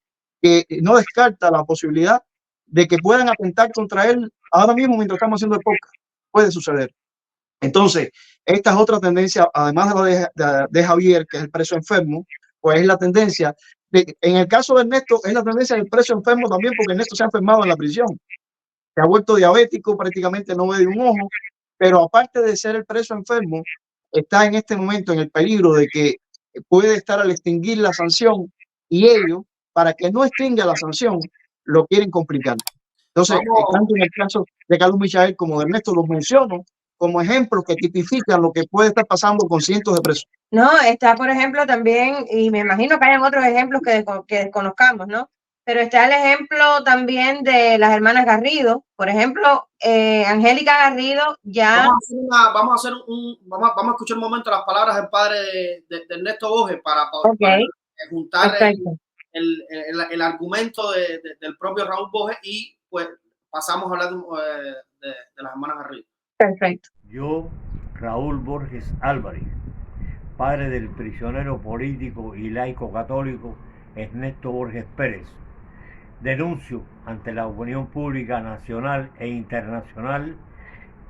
que no descarta la posibilidad de que puedan atentar contra él ahora mismo mientras estamos haciendo el podcast. Puede suceder. Entonces, esta es otra tendencia, además de la de Javier, que es el preso enfermo, pues es la tendencia, en el caso de Ernesto, es la tendencia del preso enfermo también, porque Ernesto se ha enfermado en la prisión. Se ha vuelto diabético, prácticamente no ve de un ojo, pero aparte de ser el preso enfermo, está en este momento en el peligro de que puede estar al extinguir la sanción, y ellos, para que no extinga la sanción, lo quieren complicar. Entonces, tanto en el caso de Carlos Michael como de Ernesto, los menciono como ejemplos que tipifican lo que puede estar pasando con cientos de presos. No, está, por ejemplo, también, y me imagino que hayan otros ejemplos que desconozcamos, ¿no? Pero está el ejemplo también de las hermanas Garrido. Por ejemplo, Angélica Garrido ya... Vamos a escuchar un momento las palabras del padre de Ernesto Borges para juntar el argumento del propio Raúl Borges, y pues pasamos a hablar de las hermanas Garrido. Perfecto. Yo, Raúl Borges Álvarez, padre del prisionero político y laico católico Ernesto Borges Pérez, denuncio ante la opinión pública nacional e internacional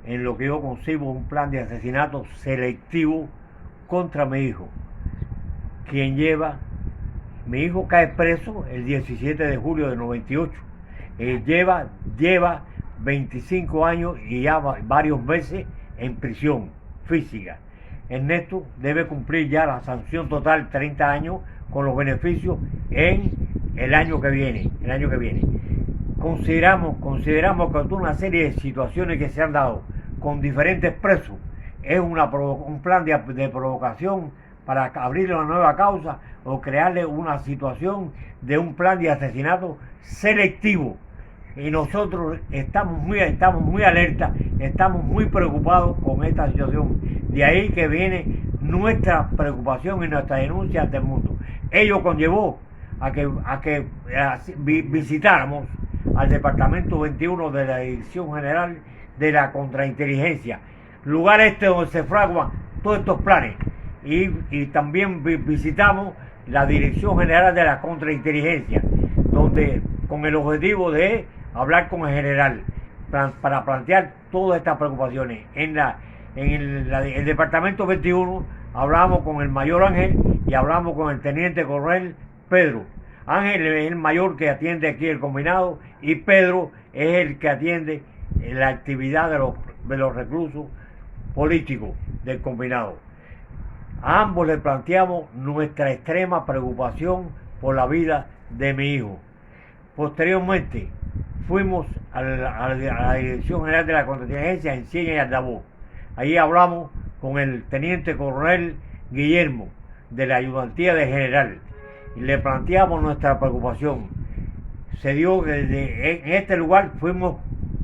en lo que yo concibo un plan de asesinato selectivo contra mi hijo, mi hijo cae preso el 17 de julio de 98, lleva 25 años y ya varios meses en prisión física. Ernesto debe cumplir ya la sanción total, 30 años, con los beneficios en el año que viene. Consideramos que toda una serie de situaciones que se han dado con diferentes presos es un plan de provocación para abrirle una nueva causa o crearle una situación de un plan de asesinato selectivo. Y nosotros estamos muy alerta, estamos muy preocupados con esta situación. De ahí que viene nuestra preocupación y nuestra denuncia ante el mundo. Ello conllevó a que visitáramos al Departamento 21 de la Dirección General de la Contrainteligencia, lugar donde se fraguan todos estos planes. Y también visitamos la Dirección General de la Contrainteligencia, donde con el objetivo de hablar con el general para plantear todas estas preocupaciones. En el Departamento 21 hablamos con el mayor Ángel y hablamos con el teniente coronel Pedro. Ángel es el mayor que atiende aquí el combinado, y Pedro es el que atiende la actividad de los reclusos políticos del combinado. A ambos les planteamos nuestra extrema preocupación por la vida de mi hijo. Posteriormente fuimos a la Dirección General de la Contrainteligencia en Ciénaga y Aldabó. Ahí hablamos con el teniente coronel Guillermo de la Ayudantía de General y le planteamos nuestra preocupación. Se dio que en este lugar fuimos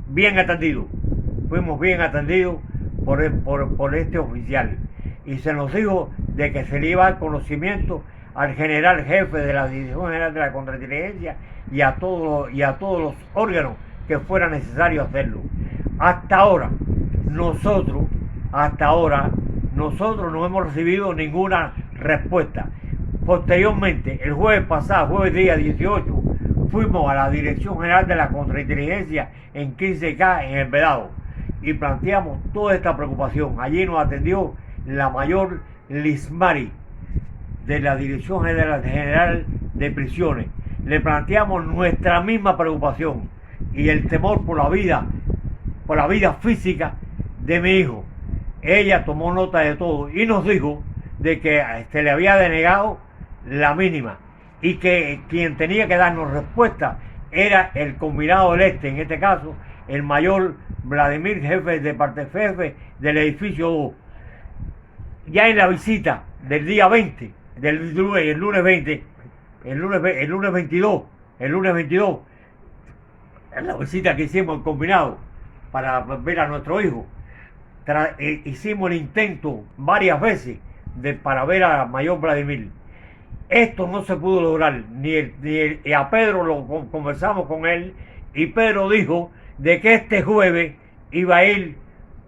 bien atendidos por este oficial, y se nos dijo de que se le iba a dar conocimiento al general jefe de la Dirección General de la Contrainteligencia y a todos los órganos que fuera necesario hacerlo. Hasta ahora nosotros no hemos recibido ninguna respuesta. Posteriormente, el jueves pasado, jueves día 18, fuimos a la Dirección General de la Contrainteligencia en 15K en el Vedado y planteamos toda esta preocupación. Allí nos atendió la mayor Lismari, de la Dirección General de Prisiones. Le planteamos nuestra misma preocupación y el temor por la vida física de mi hijo. Ella tomó nota de todo y nos dijo de que se le había denegado la mínima y que quien tenía que darnos respuesta era el combinado del Este, en este caso el mayor Vladimir, jefe del edificio 2. Ya en la visita del día 20, el lunes 22, en la visita que hicimos el combinado para ver a nuestro hijo, hicimos el intento varias veces para ver a mayor Vladimir. Esto no se pudo lograr, y a Pedro conversamos con él, y Pedro dijo de que este jueves iba a ir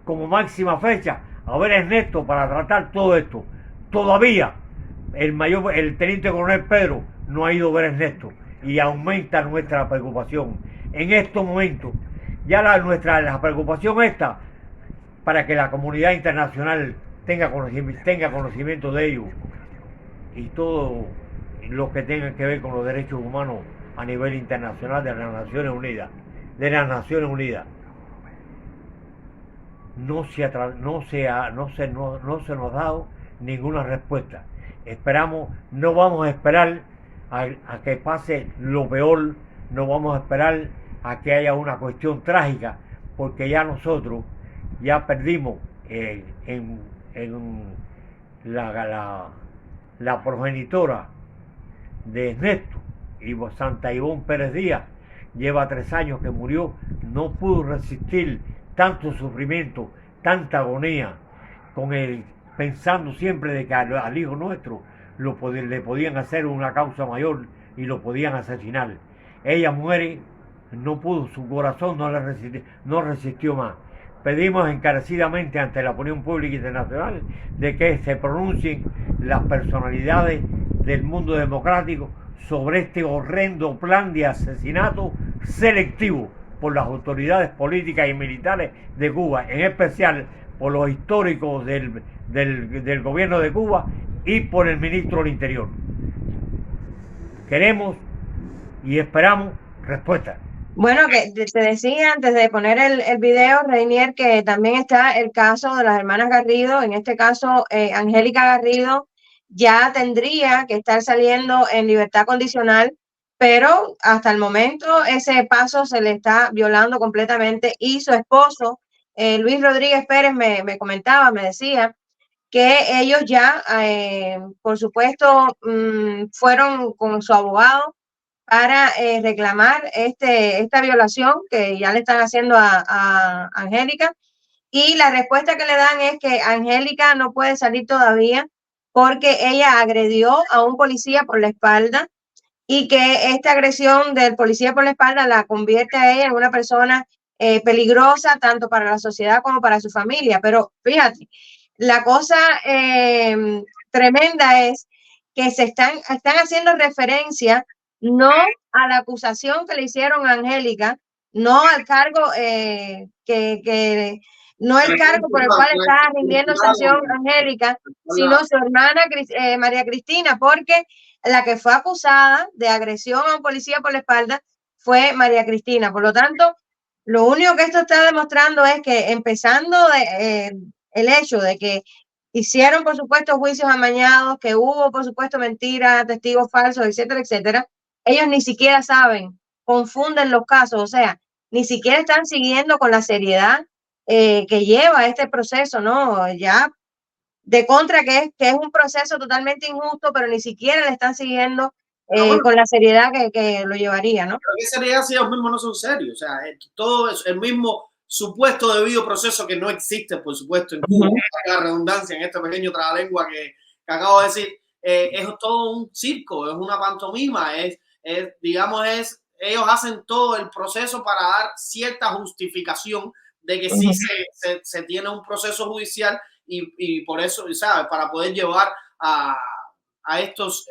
como máxima fecha a ver a Ernesto para tratar todo esto. Todavía el teniente coronel Pedro no ha ido a ver a Ernesto y aumenta nuestra preocupación. En estos momentos, ya la preocupación está para que la comunidad internacional tenga conocimiento de ello y todo lo que tenga que ver con los derechos humanos a nivel internacional de las Naciones Unidas. No se nos ha dado ninguna respuesta. No vamos a esperar a que pase lo peor, no vamos a esperar a que haya una cuestión trágica, porque ya nosotros ya perdimos en la progenitora de Ernesto, Santa Ivonne Pérez Díaz, lleva 3 años que murió, no pudo resistir tanto sufrimiento, tanta agonía, pensando siempre de que al hijo nuestro le podían hacer una causa mayor y lo podían asesinar. Ella muere, no pudo, su corazón no resistió más. Pedimos encarecidamente ante la opinión pública internacional de que se pronuncien las personalidades del mundo democrático sobre este horrendo plan de asesinato selectivo por las autoridades políticas y militares de Cuba, en especial por los históricos del gobierno de Cuba y por el ministro del Interior. Queremos y esperamos respuesta. Bueno, que te decía antes de poner el video, Reinier, que también está el caso de las hermanas Garrido. En este caso, Angélica Garrido ya tendría que estar saliendo en libertad condicional, pero hasta el momento ese paso se le está violando completamente, y su esposo, Luis Rodríguez Pérez, me comentaba, me decía que ellos ya, por supuesto, fueron con su abogado para reclamar esta violación que ya le están haciendo a Angélica, y la respuesta que le dan es que Angélica no puede salir todavía porque ella agredió a un policía por la espalda, y que esta agresión del policía por la espalda la convierte a ella en una persona peligrosa tanto para la sociedad como para su familia. Pero fíjate, la cosa tremenda es que están haciendo referencia no a la acusación que le hicieron a Angélica, no al cargo no el cargo por el cual está rindiendo sanción Angélica, sino su hermana María Cristina, porque la que fue acusada de agresión a un policía por la espalda fue María Cristina. Por lo tanto, lo único que esto está demostrando es que, empezando el hecho de que hicieron, por supuesto, juicios amañados, que hubo, por supuesto, mentiras, testigos falsos, etcétera, etcétera, ellos ni siquiera saben, confunden los casos, o sea, ni siquiera están siguiendo con la seriedad que lleva este proceso, ¿no? Ya de contra que es un proceso totalmente injusto, pero ni siquiera le están siguiendo con la seriedad que lo llevaría, ¿no? ¿Qué seriedad si ellos mismos no son serios? O sea, todo es el mismo supuesto debido proceso que no existe, por supuesto, en Cuba. La redundancia en este pequeño trabalengua que acabo de decir, es todo un circo, es una pantomima, digamos, ellos hacen todo el proceso para dar cierta justificación de que sí se tiene un proceso judicial y por eso, ¿sabes? Para poder llevar a estos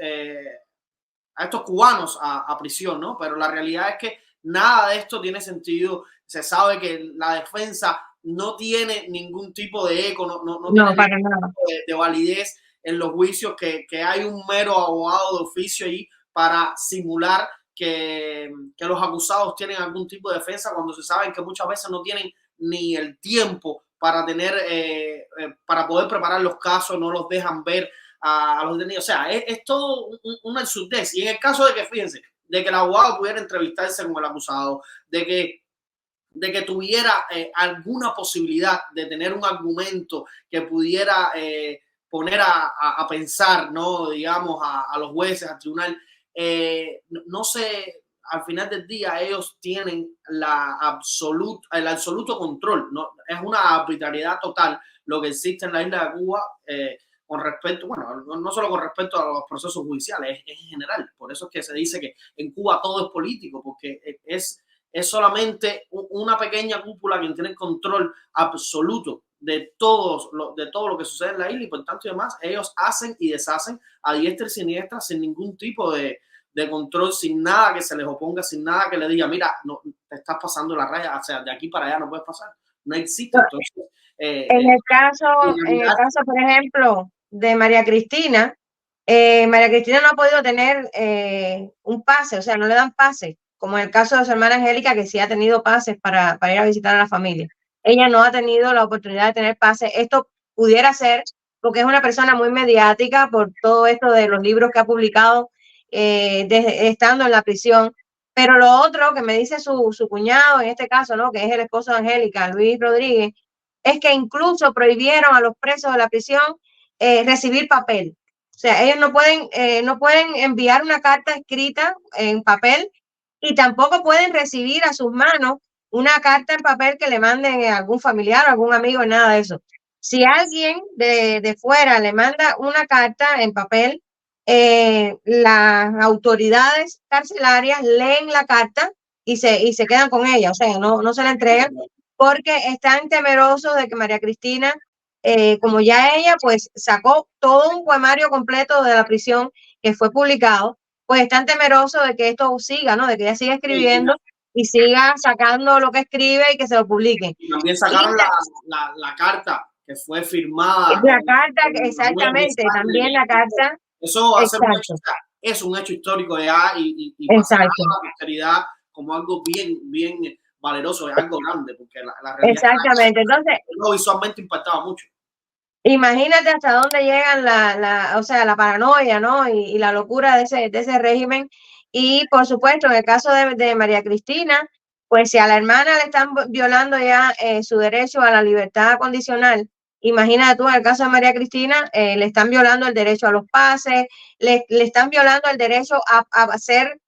cubanos a prisión, ¿no? Pero la realidad es que nada de esto tiene sentido. Se sabe que la defensa no tiene ningún tipo de eco, no tiene para nada de validez. en los juicios, que hay un mero abogado de oficio ahí para simular que los acusados tienen algún tipo de defensa, cuando se saben que muchas veces no tienen ni el tiempo para tener, para poder preparar los casos, no los dejan ver a los detenidos. O sea, es todo una absurdez. Y en el caso de que, fíjense, de que el abogado pudiera entrevistarse con el acusado, de que tuviera alguna posibilidad de tener un argumento que pudiera poner a pensar, ¿no? Digamos, a los jueces, al tribunal, no sé, al final del día ellos tienen el absoluto control, ¿no? Es una arbitrariedad total lo que existe en la isla de Cuba con respecto, bueno, no solo con respecto a los procesos judiciales, es en general. Por eso es que se dice que en Cuba todo es político, porque es solamente una pequeña cúpula quien tiene el control absoluto de todo lo que sucede en la isla, y por tanto y demás, ellos hacen y deshacen a diestra y siniestra sin ningún tipo de control, sin nada que se les oponga, sin nada que le diga, mira, no, te estás pasando la raya, o sea, de aquí para allá no puedes pasar. No existe. Entonces, en el caso, por ejemplo, de María Cristina no ha podido tener un pase, o sea, no le dan pase, como en el caso de su hermana Angélica, que sí ha tenido pases para ir a visitar a la familia. Ella no ha tenido la oportunidad de tener pase. Esto pudiera ser porque es una persona muy mediática por todo esto de los libros que ha publicado estando en la prisión. Pero lo otro que me dice su cuñado, en este caso, ¿no?, que es el esposo de Angélica, Luis Rodríguez, es que incluso prohibieron a los presos de la prisión recibir papel. O sea, ellos no pueden enviar una carta escrita en papel, y tampoco pueden recibir a sus manos una carta en papel que le manden a algún familiar o algún amigo, nada de eso. Si alguien de fuera le manda una carta en papel, las autoridades carcelarias leen la carta y se quedan con ella, o sea, no se la entregan, porque están temerosos de que María Cristina, como ya ella pues sacó todo un poemario completo de la prisión que fue publicado, pues están temerosos de que esto siga, ¿no?, de que ella siga escribiendo y siga sacando lo que escribe y que se lo publiquen. También sacaron la carta que fue firmada. La carta, exactamente, también la carta. Eso va a ser un hecho, es un hecho histórico ya, y pasará a la posteridad como algo bien valeroso, es algo grande, porque la realidad. Exactamente, entonces visualmente impactaba mucho. Imagínate hasta dónde llegan o sea, la paranoia, ¿no?, y la locura de ese régimen. Y por supuesto, en el caso de María Cristina, pues si a la hermana le están violando ya su derecho a la libertad condicional, imagínate tú, en el caso de María Cristina, le están violando el derecho a los pases, le están violando el derecho a ser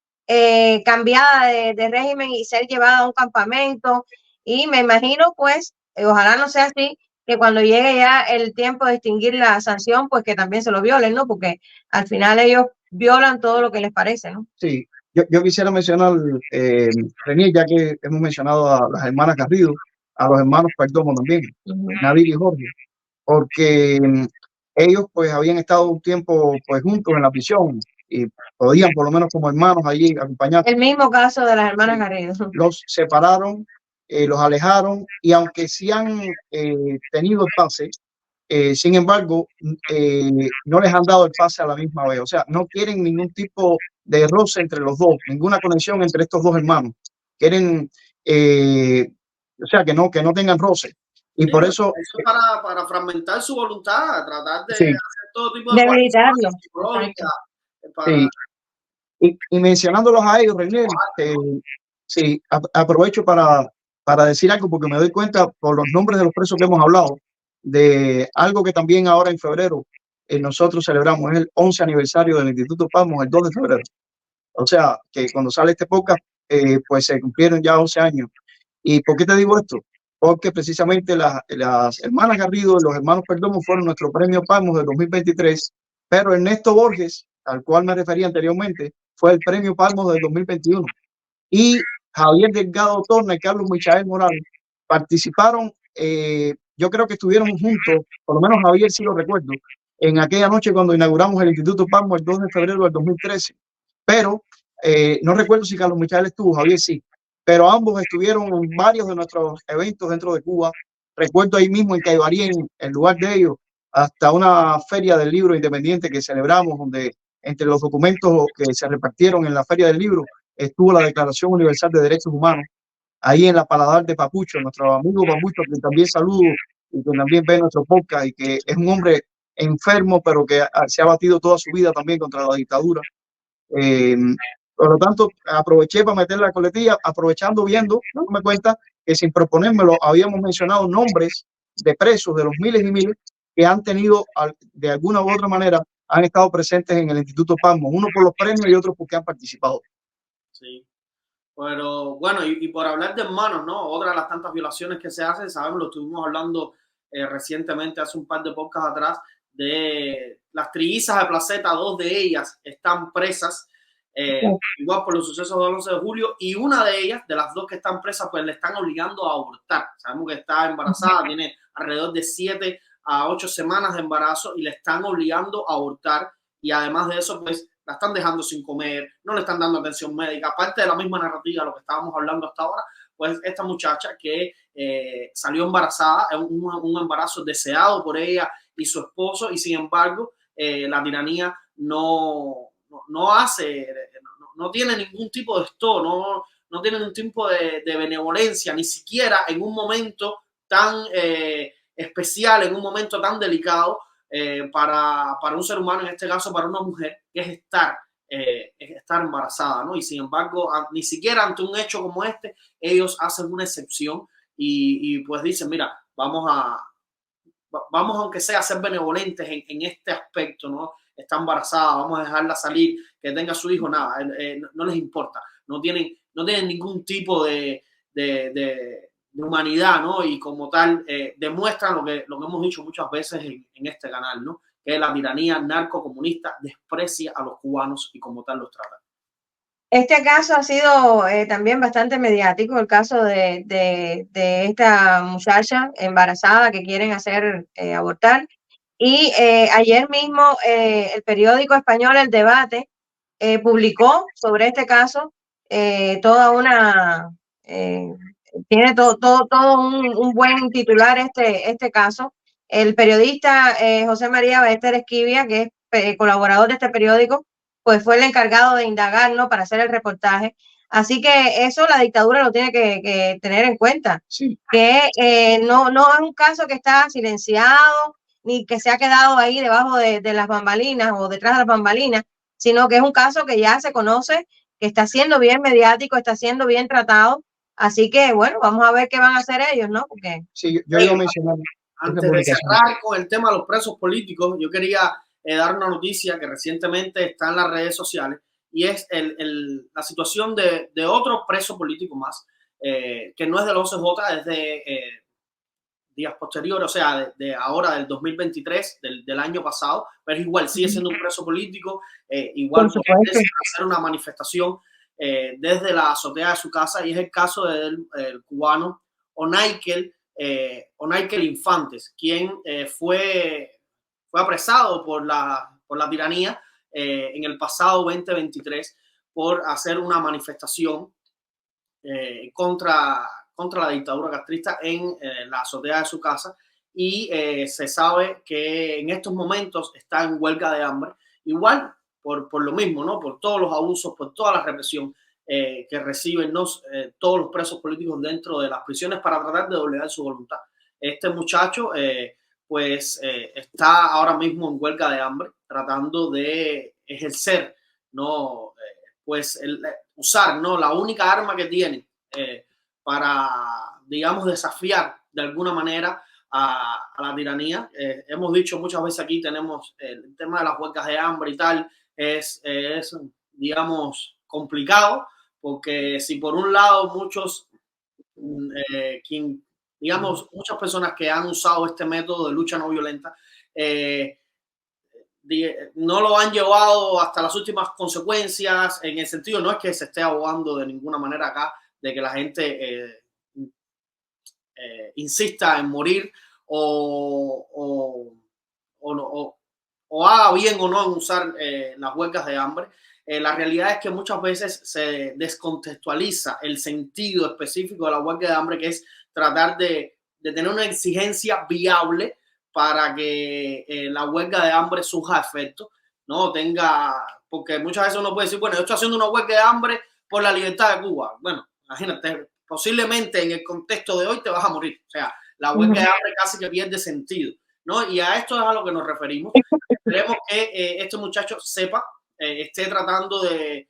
cambiada de régimen y ser llevada a un campamento. Y me imagino, pues, ojalá no sea así, que cuando llegue ya el tiempo de extinguir la sanción, pues que también se lo violen, ¿no? Porque al final ellos violan todo lo que les parece, ¿no? Sí, yo quisiera mencionar, Renier, ya que hemos mencionado a las hermanas Garrido, a los hermanos Perdomo también, Nadir y Jorge, porque ellos pues habían estado un tiempo pues juntos en la prisión y podían por lo menos como hermanos allí acompañar. El mismo caso de las hermanas Garrido. Los separaron, los alejaron, y aunque sí han tenido el pase, sin embargo, no les han dado el pase a la misma vez. O sea, no quieren ningún tipo de roce entre los dos, ninguna conexión entre estos dos hermanos. Quieren, o sea, que no tengan roce. Y por eso para fragmentar su voluntad, tratar de hacer todo tipo de debilitarlo. Sí. Y mencionándolos a ellos, René, sí, aprovecho para decir algo, porque me doy cuenta por los nombres de los presos que hemos hablado, de algo que también ahora en febrero nosotros celebramos, es el 11 aniversario del Instituto Palmos, el 2 de febrero. O sea, que cuando sale este podcast, pues se cumplieron ya 11 años. ¿Y por qué te digo esto? Porque precisamente las hermanas Garrido y los hermanos Perdomo fueron nuestro premio Palmos de 2023, pero Ernesto Borges, al cual me refería anteriormente, fue el premio Palmos del 2021. Y Javier Delgado Torna y Carlos Michael Morales participaron, yo creo que estuvieron juntos, por lo menos Javier sí lo recuerdo, en aquella noche cuando inauguramos el Instituto Palmos el 2 de febrero del 2013. Pero no recuerdo si Carlos Michael estuvo, Javier sí, pero ambos estuvieron en varios de nuestros eventos dentro de Cuba. Recuerdo ahí mismo en Caibarí, en lugar de ellos, hasta una feria del libro independiente que celebramos, donde entre los documentos que se repartieron en la feria del libro estuvo la Declaración Universal de Derechos Humanos, ahí en la Paladar de Papucho, nuestro amigo Papucho, que también saludo y que también ve nuestro podcast y que es un hombre enfermo, pero que se ha batido toda su vida también contra la dictadura. Por lo tanto, aproveché para meter la coletilla, aprovechando, viendo, no me cuenta que sin proponérmelo habíamos mencionado nombres de presos de los miles y miles que han tenido, de alguna u otra manera, han estado presentes en el Instituto Palmo, uno por los premios y otro porque han participado. Sí. Pero bueno, y por hablar de hermanos, ¿no? Otra de las tantas violaciones que se hacen, sabemos, lo estuvimos hablando recientemente, hace un par de podcasts atrás, de las trillizas de Placeta. Dos de ellas están presas, igual por los sucesos del 11 de julio, y una de ellas, de las dos que están presas, pues le están obligando a abortar. Sabemos que está embarazada, tiene alrededor de 7 a 8 semanas de embarazo y le están obligando a abortar, y además de eso, pues la están dejando sin comer, no le están dando atención médica, aparte de la misma narrativa de lo que estábamos hablando hasta ahora. Pues esta muchacha que salió embarazada, es un embarazo deseado por ella y su esposo, y sin embargo la tiranía no hace, no tiene ningún tipo de esto, no tiene ningún tipo de benevolencia, ni siquiera en un momento tan especial, en un momento tan delicado para un ser humano, en este caso para una mujer, que es estar embarazada, ¿no? Y sin embargo, ni siquiera ante un hecho como este, ellos hacen una excepción y pues dicen, mira, vamos aunque sea a ser benevolentes en este aspecto, ¿no? Está embarazada, vamos a dejarla salir, que tenga su hijo, nada, no les importa, no tienen ningún tipo de humanidad, ¿no? Y como tal, demuestran lo que hemos dicho muchas veces en este canal, ¿no? Que la tiranía narcocomunista desprecia a los cubanos y como tal los trata. Este caso ha sido también bastante mediático, el caso de esta muchacha embarazada que quieren hacer abortar. Y ayer mismo el periódico español El Debate publicó sobre este caso toda una... tiene todo un buen titular este caso. El periodista José María Ballester Esquivia, que es colaborador de este periódico, pues fue el encargado de indagar, ¿no? Para hacer el reportaje. Así que eso la dictadura lo tiene que tener en cuenta, sí. Que no es un caso que está silenciado, ni que se ha quedado ahí debajo de las bambalinas o detrás de las bambalinas, sino que es un caso que ya se conoce, que está siendo bien mediático, está siendo bien tratado. Así que, bueno, vamos a ver qué van a hacer ellos, ¿no? Porque sí, yo iba a mencionar. Antes de cerrar con el tema de los presos políticos, yo quería dar una noticia que recientemente está en las redes sociales y es la situación de otro preso político más, que no es del OCJ, es de días posteriores, o sea, de ahora, del 2023, del año pasado, pero igual sigue siendo un preso político, igual puede hacer una manifestación desde la azotea de su casa, y es el caso del cubano Onaikel Infantes, quien fue apresado por la tiranía en el pasado 2023 por hacer una manifestación contra la dictadura castrista en la azotea de su casa, y se sabe que en estos momentos está en huelga de hambre, igual por lo mismo, ¿no? Por todos los abusos, por toda la represión que reciben todos los presos políticos dentro de las prisiones para tratar de doblegar su voluntad. Este muchacho pues está ahora mismo en huelga de hambre, tratando de ejercer, ¿no? Pues usar, ¿no? La única arma que tiene para, digamos, desafiar de alguna manera a la tiranía. Hemos dicho muchas veces aquí, tenemos el tema de las huelgas de hambre y tal, es digamos, complicado, porque si por un lado muchas personas que han usado este método de lucha no violenta no lo han llevado hasta las últimas consecuencias, en el sentido, no es que se esté abogando de ninguna manera acá de que la gente insista en morir o haga bien o no en usar las huelgas de hambre. La realidad es que muchas veces se descontextualiza el sentido específico de la huelga de hambre, que es tratar de tener una exigencia viable para que la huelga de hambre surja efecto, ¿no? Porque muchas veces uno puede decir, bueno, yo estoy haciendo una huelga de hambre por la libertad de Cuba. Bueno, imagínate, posiblemente en el contexto de hoy te vas a morir. O sea, la huelga de hambre casi que pierde sentido, ¿no? Y a esto es a lo que nos referimos. Esperemos que este muchacho sepa, esté tratando de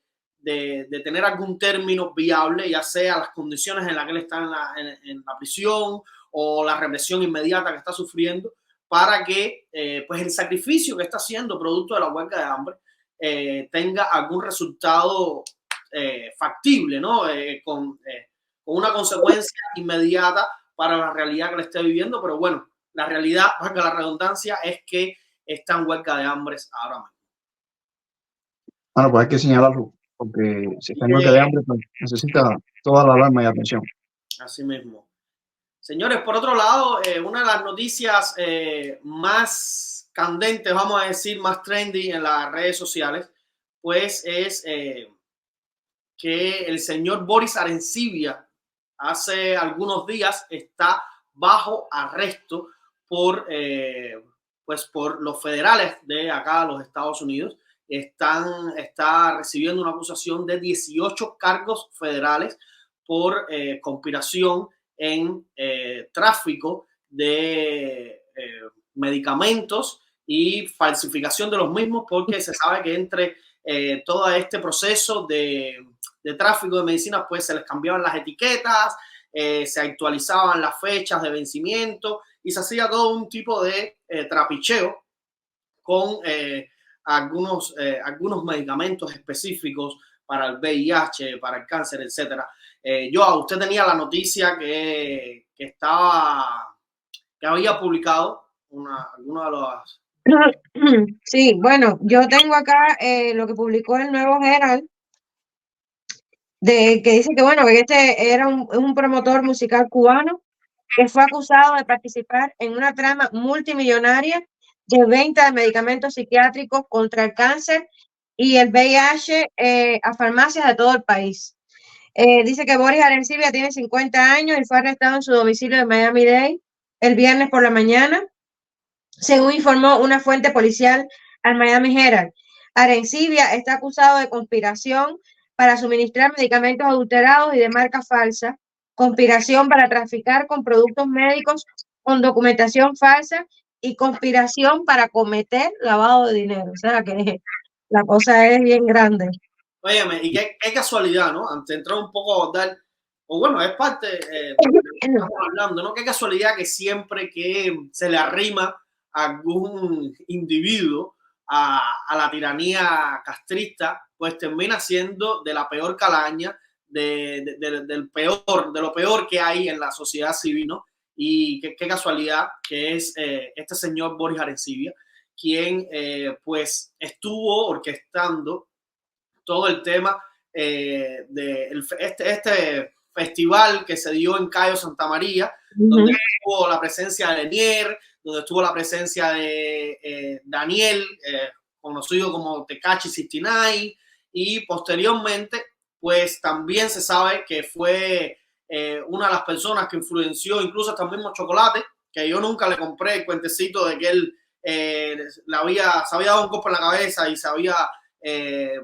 tener algún término viable, ya sea las condiciones en las que él está en la prisión o la represión inmediata que está sufriendo, para que pues el sacrificio que está haciendo producto de la huelga de hambre tenga algún resultado factible, ¿no? Con una consecuencia inmediata para la realidad que le esté viviendo. Pero bueno, la realidad, valga la redundancia, es que está en huelga de hambre ahora mismo. Bueno, pues hay que señalarlo, porque si está en huelga de hambre, pues necesita toda la alarma y atención. Así mismo. Señores, por otro lado, una de las noticias más candentes, vamos a decir, más trendy en las redes sociales, pues es que el señor Boris Arencibia hace algunos días está bajo arresto por los federales de acá, los Estados Unidos. Está recibiendo una acusación de 18 cargos federales por conspiración en tráfico de medicamentos y falsificación de los mismos, porque se sabe que entre todo este proceso de tráfico de medicinas, pues se les cambiaban las etiquetas, se actualizaban las fechas de vencimiento y se hacía todo un tipo de trapicheo con algunos medicamentos específicos para el VIH, para el cáncer, etcétera. Usted tenía la noticia que había publicado alguna de las... Sí, bueno, yo tengo acá lo que publicó el Nuevo Herald, que dice que bueno, que este era un promotor musical cubano que fue acusado de participar en una trama multimillonaria de venta de medicamentos psiquiátricos contra el cáncer y el VIH a farmacias de todo el país. Dice que Boris Arencibia tiene 50 años y fue arrestado en su domicilio de Miami-Dade el viernes por la mañana, según informó una fuente policial al Miami Herald. Arencibia está acusado de conspiración para suministrar medicamentos adulterados y de marca falsa, conspiración para traficar con productos médicos con documentación falsa y conspiración para cometer lavado de dinero. O sea que la cosa es bien grande. Óyeme, y qué casualidad, ¿no? Antes de entrar un poco a abordar, o bueno, es parte de lo que estamos hablando, ¿no? Qué casualidad que siempre que se le arrima a algún individuo a la tiranía castrista, pues termina siendo de la peor calaña, de lo peor que hay en la sociedad civil, ¿no? Y qué casualidad que es este señor Boris Arencibia, quien pues estuvo orquestando todo el tema de este festival que se dio en Cayo Santa María, donde estuvo la presencia de Lenier, donde estuvo la presencia de Daniel, conocido como Tekashi 69, y posteriormente, pues también se sabe que fue una de las personas que influenció incluso hasta el mismo Chocolate, que yo nunca le compré el cuentecito de que él se había dado un golpe en la cabeza y se había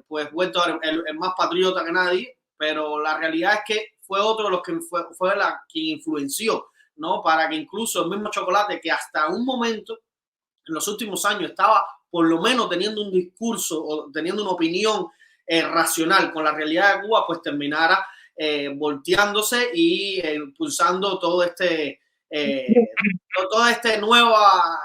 pues vuelto el más patriota que nadie, pero la realidad es que fue otro de los que fue quien influenció, ¿no? Para que incluso el mismo Chocolate, que hasta un momento en los últimos años estaba por lo menos teniendo un discurso o teniendo una opinión racional con la realidad de Cuba, pues terminara volteándose y impulsando toda esta nueva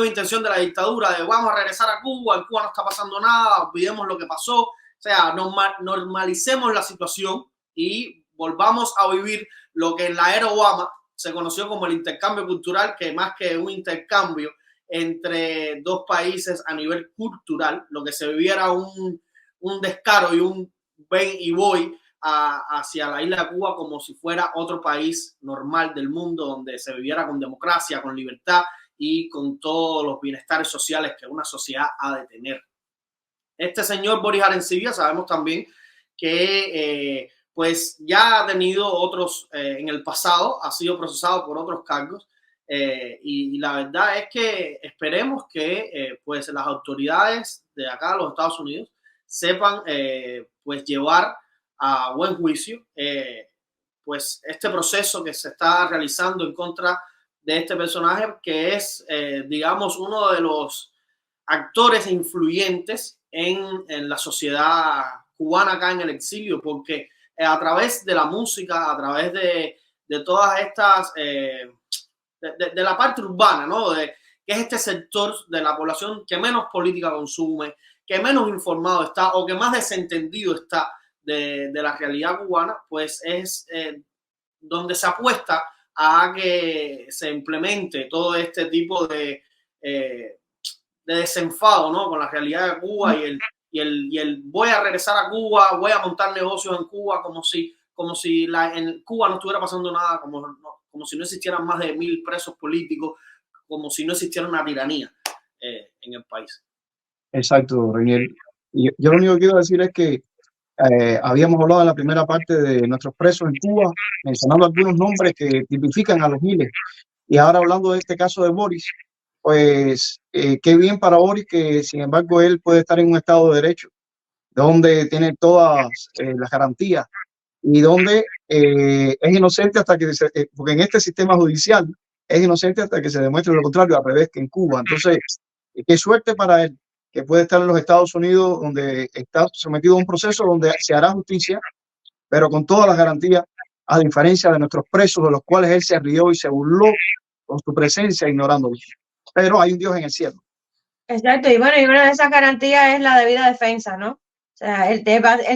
intención de la dictadura de vamos a regresar a Cuba, en Cuba no está pasando nada, olvidemos lo que pasó, o sea, normalicemos la situación y volvamos a vivir lo que en la era Obama se conoció como el intercambio cultural, que más que un intercambio entre dos países a nivel cultural, lo que se viviera un descaro y un ven y voy hacia la isla de Cuba como si fuera otro país normal del mundo, donde se viviera con democracia, con libertad y con todos los bienestares sociales que una sociedad ha de tener. Este señor Boris Arencibia sabemos también que pues ya ha tenido otros, en el pasado ha sido procesado por otros cargos Y la verdad es que esperemos que pues las autoridades de acá de los Estados Unidos sepan pues llevar a buen juicio pues este proceso que se está realizando en contra de este personaje, que es digamos uno de los actores influyentes en la sociedad cubana acá en el exilio, porque a través de la música, a través de todas estas de la parte urbana, ¿no? Que es este sector de la población que menos política consume, que menos informado está o que más desentendido está de la realidad cubana, pues es donde se apuesta a que se implemente todo este tipo de desenfado, ¿no? Con la realidad de Cuba y el voy a regresar a Cuba, voy a montar negocios en Cuba como si en Cuba no estuviera pasando nada, como si no existieran más de 1000 presos políticos, como si no existiera una tiranía en el país. Exacto, Renier. Y yo lo único que quiero decir es que habíamos hablado en la primera parte de nuestros presos en Cuba, mencionando algunos nombres que tipifican a los miles. Y ahora hablando de este caso de Boris, pues qué bien para Boris que sin embargo él puede estar en un estado de derecho, donde tiene todas las garantías y donde es inocente hasta que porque en este sistema judicial es inocente hasta que se demuestre lo contrario, al revés que en Cuba. Entonces, qué suerte para él que puede estar en los Estados Unidos, donde está sometido a un proceso donde se hará justicia, pero con todas las garantías, a diferencia de nuestros presos, de los cuales él se rió y se burló con su presencia, ignorándolos. Pero hay un Dios en el cielo. Exacto, y bueno, y una de esas garantías es la debida defensa, ¿no? O sea, él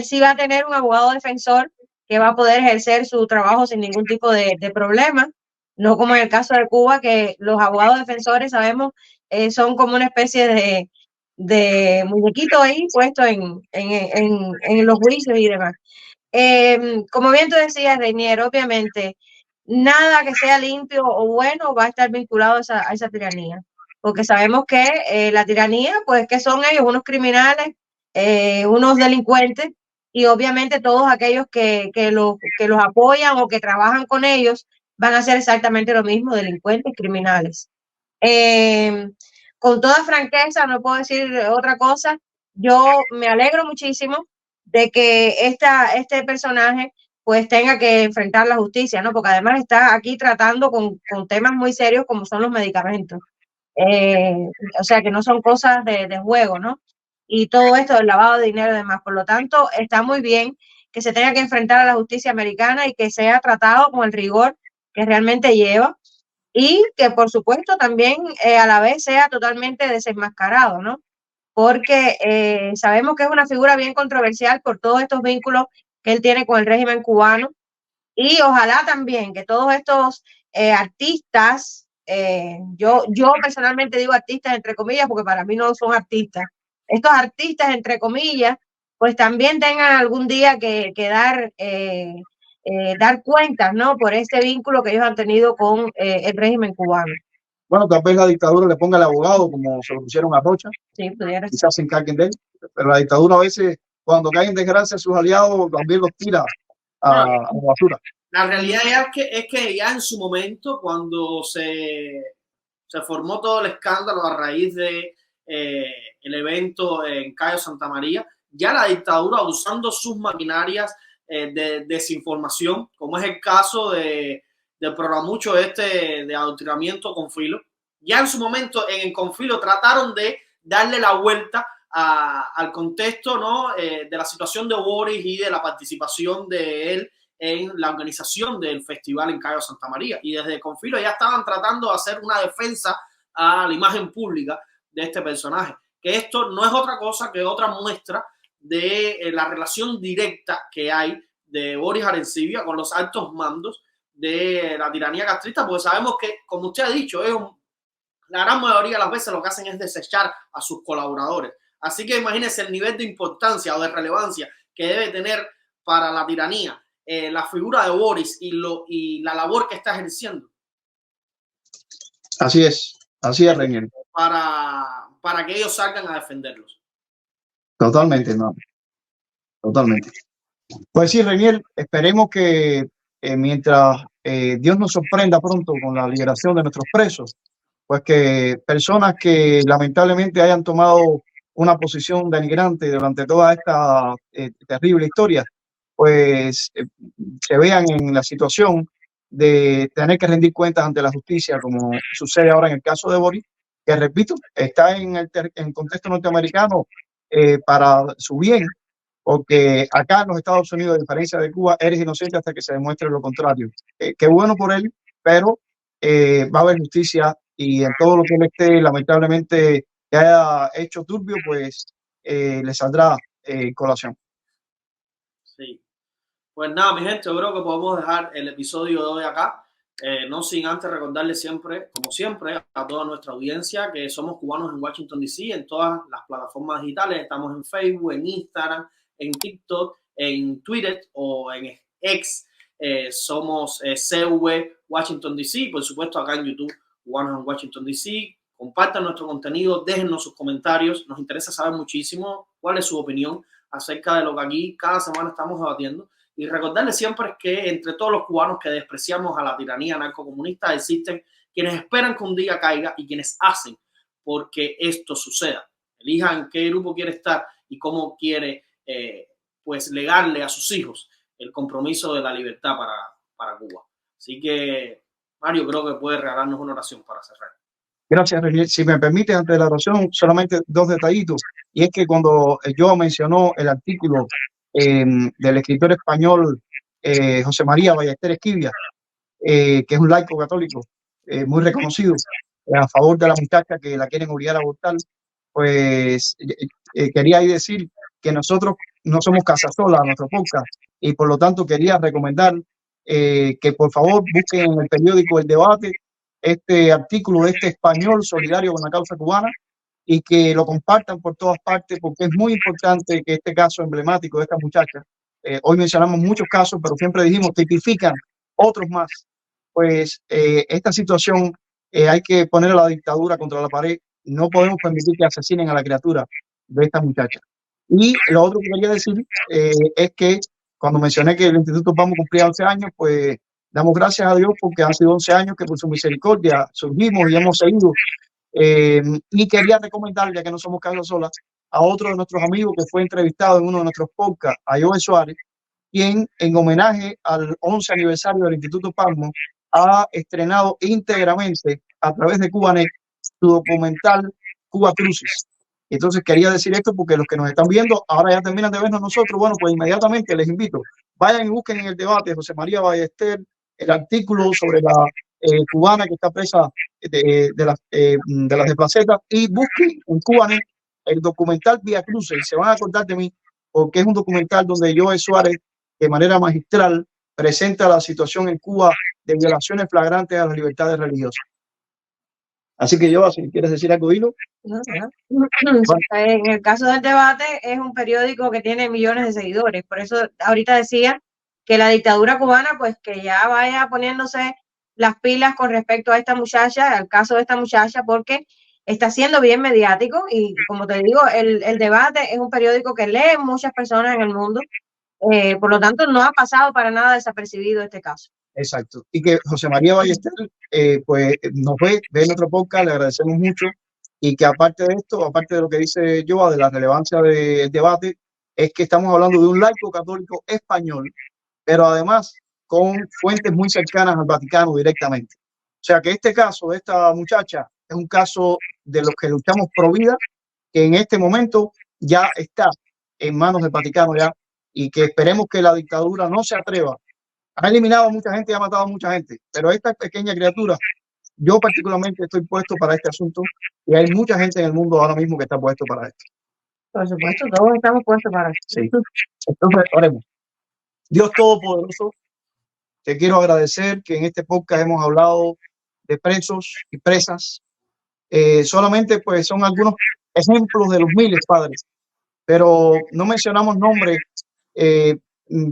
sí va a tener un abogado defensor que va a poder ejercer su trabajo sin ningún tipo de problema, no como en el caso de Cuba, que los abogados defensores, sabemos, son como una especie de muñequito ahí puesto en los juicios y demás. Como bien tú decías, Reinier, obviamente, nada que sea limpio o bueno va a estar vinculado a esa tiranía, porque sabemos que la tiranía, pues, que son ellos? Unos criminales, unos delincuentes, y obviamente todos aquellos que los apoyan o que trabajan con ellos van a hacer exactamente lo mismo, delincuentes, criminales. Con toda franqueza, no puedo decir otra cosa, yo me alegro muchísimo de que este personaje pues tenga que enfrentar la justicia, ¿no? Porque además está aquí tratando con temas muy serios como son los medicamentos. O sea, que no son cosas de juego, ¿no? Y todo esto del lavado de dinero y demás. Por lo tanto, está muy bien que se tenga que enfrentar a la justicia americana y que sea tratado con el rigor que realmente lleva y que, por supuesto, también a la vez sea totalmente desenmascarado, ¿no? Porque sabemos que es una figura bien controversial por todos estos vínculos que él tiene con el régimen cubano y ojalá también que todos estos artistas, yo personalmente digo artistas entre comillas porque para mí no son artistas, estos artistas entre comillas, pues también tengan algún día que dar cuentas, ¿no? Por este vínculo que ellos han tenido con el régimen cubano. Bueno, tal vez la dictadura le ponga al abogado, como se lo pusieron a Rocha, Sí, pudiera ser. quizás se encarguen de él, pero la dictadura a veces, cuando caen en desgracia, sus aliados también los tira a la basura. La realidad es que ya en su momento, cuando se formó todo el escándalo a raíz de el evento en Cayo Santa María, ya la dictadura, usando sus maquinarias de desinformación, como es el caso del programucho de adoctrinamiento Confilo, ya en su momento en el Confilo trataron de darle la vuelta al contexto, ¿no? De la situación de Boris y de la participación de él en la organización del festival en Cayo Santa María. Y desde Confilo ya estaban tratando de hacer una defensa a la imagen pública de este personaje. Que esto no es otra cosa que otra muestra de la relación directa que hay de Boris Arencibia con los altos mandos de la tiranía castrista, porque sabemos que, como usted ha dicho, la gran mayoría de las veces lo que hacen es desechar a sus colaboradores. Así que imagínense el nivel de importancia o de relevancia que debe tener para la tiranía la figura de Boris y la labor que está ejerciendo. Así es, Reinier. Para que ellos salgan a defenderlos. Totalmente, no. Totalmente. Pues sí, Reinier, esperemos que mientras Dios nos sorprenda pronto con la liberación de nuestros presos, pues que personas que lamentablemente hayan tomado una posición denigrante durante toda esta terrible historia, pues se vean en la situación de tener que rendir cuentas ante la justicia, como sucede ahora en el caso de Boris, que repito, está en el contexto norteamericano para su bien, porque acá en los Estados Unidos, a diferencia de Cuba, eres inocente hasta que se demuestre lo contrario. Qué bueno por él, pero va a haber justicia y en todo lo que él esté, lamentablemente, que haya hecho turbio, pues le saldrá colación. Sí. Pues nada, mi gente, yo creo que podemos dejar el episodio de hoy acá. No sin antes recordarles siempre, como siempre, a toda nuestra audiencia que somos cubanos en Washington, D.C. en todas las plataformas digitales. Estamos en Facebook, en Instagram, en TikTok, en Twitter o en X. Somos CV Washington, D.C. Por supuesto, acá en YouTube, cubanos en Washington, D.C. Compartan nuestro contenido, déjennos sus comentarios. Nos interesa saber muchísimo cuál es su opinión acerca de lo que aquí cada semana estamos debatiendo. Y recordarles siempre que entre todos los cubanos que despreciamos a la tiranía narcocomunista existen quienes esperan que un día caiga y quienes hacen porque esto suceda. Elijan qué grupo quiere estar y cómo quiere pues legarle a sus hijos el compromiso de la libertad para Cuba. Así que, Mario, creo que puede regalarnos una oración para cerrar. Gracias, Renier. Si me permite, antes de la oración, solamente dos detallitos. Y es que cuando yo mencionó el artículo del escritor español José María Ballester Esquivia, que es un laico católico muy reconocido a favor de la muchacha que la quieren obligar a abortar, pues quería ahí decir que nosotros no somos casasolas, nuestro podcast, y por lo tanto quería recomendar que por favor busquen en el periódico El Debate este artículo de este español solidario con la causa cubana y que lo compartan por todas partes, porque es muy importante que este caso emblemático de esta muchacha, hoy mencionamos muchos casos, pero siempre dijimos, tipifican otros más. Pues esta situación hay que poner a la dictadura contra la pared. No podemos permitir que asesinen a la criatura de esta muchacha. Y lo otro que quería decir es que cuando mencioné que el Instituto Pamos cumplía 11 años, pues damos gracias a Dios porque han sido 11 años que por su misericordia surgimos y hemos seguido. Y quería recomendarle, ya que no somos Carlos Sola, a otro de nuestros amigos que fue entrevistado en uno de nuestros podcasts, a Joel Suárez, quien en homenaje al 11 aniversario del Instituto Pamos ha estrenado íntegramente a través de Cubanet su documental Cuba Crucis. Entonces quería decir esto porque los que nos están viendo ahora ya terminan de vernos nosotros. Bueno, pues inmediatamente les invito, vayan y busquen en El Debate José María Ballester el artículo sobre la cubana que está presa de las de Placeta y busquen en Cubanet el documental Vía Crucis y se van a acordar de mí porque es un documental donde Joel Suárez de manera magistral presenta la situación en Cuba de violaciones flagrantes a las libertades religiosas. Así que yo, si quieres decir algo, dilo. En el caso del Debate es un periódico que tiene millones de seguidores, por eso ahorita decía que la dictadura cubana pues que ya vaya poniéndose las pilas con respecto a esta muchacha, al caso de esta muchacha, porque está siendo bien mediático y como te digo, el Debate es un periódico que leen muchas personas en el mundo, por lo tanto no ha pasado para nada desapercibido este caso. Exacto. Y que José María Ballester pues nos ve nuestro podcast, le agradecemos mucho y que aparte de esto, aparte de lo que dice Joa de la relevancia del debate, es que estamos hablando de un laico católico español, pero además con fuentes muy cercanas al Vaticano directamente. O sea que este caso de esta muchacha es un caso de los que luchamos pro vida, que en este momento ya está en manos del Vaticano ya y que esperemos que la dictadura no se atreva. Ha eliminado a mucha gente y ha matado a mucha gente, pero esta pequeña criatura, yo particularmente estoy puesto para este asunto y hay mucha gente en el mundo ahora mismo que está puesto para esto. Por supuesto, todos estamos puestos para esto. Sí. Entonces, oremos. Dios Todopoderoso, te quiero agradecer que en este podcast hemos hablado de presos y presas. Solamente pues son algunos ejemplos de los miles, Padre, pero no mencionamos nombres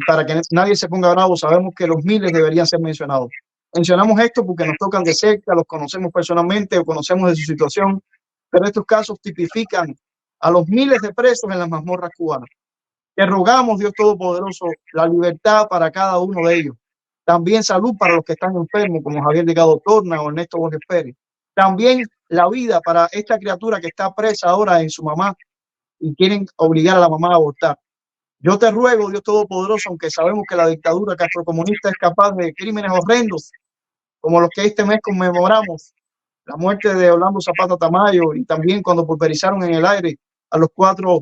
para que nadie se ponga bravo. Sabemos que los miles deberían ser mencionados. Mencionamos esto porque nos tocan de cerca, los conocemos personalmente o conocemos de su situación, pero estos casos tipifican a los miles de presos en las mazmorras cubanas. Te rogamos, Dios Todopoderoso, la libertad para cada uno de ellos, También salud para los que están enfermos, como Javier Delgado Torna o Ernesto Borges Pérez. También la vida para esta criatura que está presa ahora en su mamá y quieren obligar a la mamá a abortar. Yo te ruego, Dios Todopoderoso, aunque sabemos que la dictadura castrocomunista es capaz de crímenes horrendos, como los que este mes conmemoramos, la muerte de Orlando Zapata Tamayo, y también cuando pulverizaron en el aire a los 4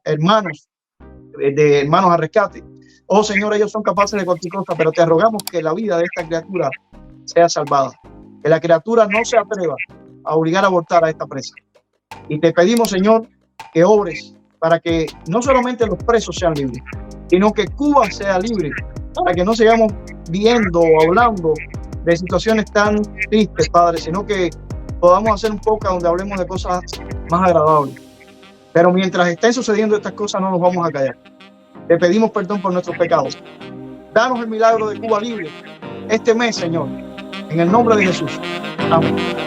hermanos a rescate. Oh Señor, ellos son capaces de cualquier cosa, pero te rogamos que la vida de esta criatura sea salvada, que la criatura no se atreva a obligar a abortar a esta presa. Y te pedimos, Señor, que obres para que no solamente los presos sean libres, sino que Cuba sea libre, para que no sigamos viendo o hablando de situaciones tan tristes, Padre, sino que podamos hacer un podcast donde hablemos de cosas más agradables. Pero mientras estén sucediendo estas cosas, no nos vamos a callar. Te pedimos perdón por nuestros pecados. Danos el milagro de Cuba libre este mes, Señor, en el nombre de Jesús. Amén.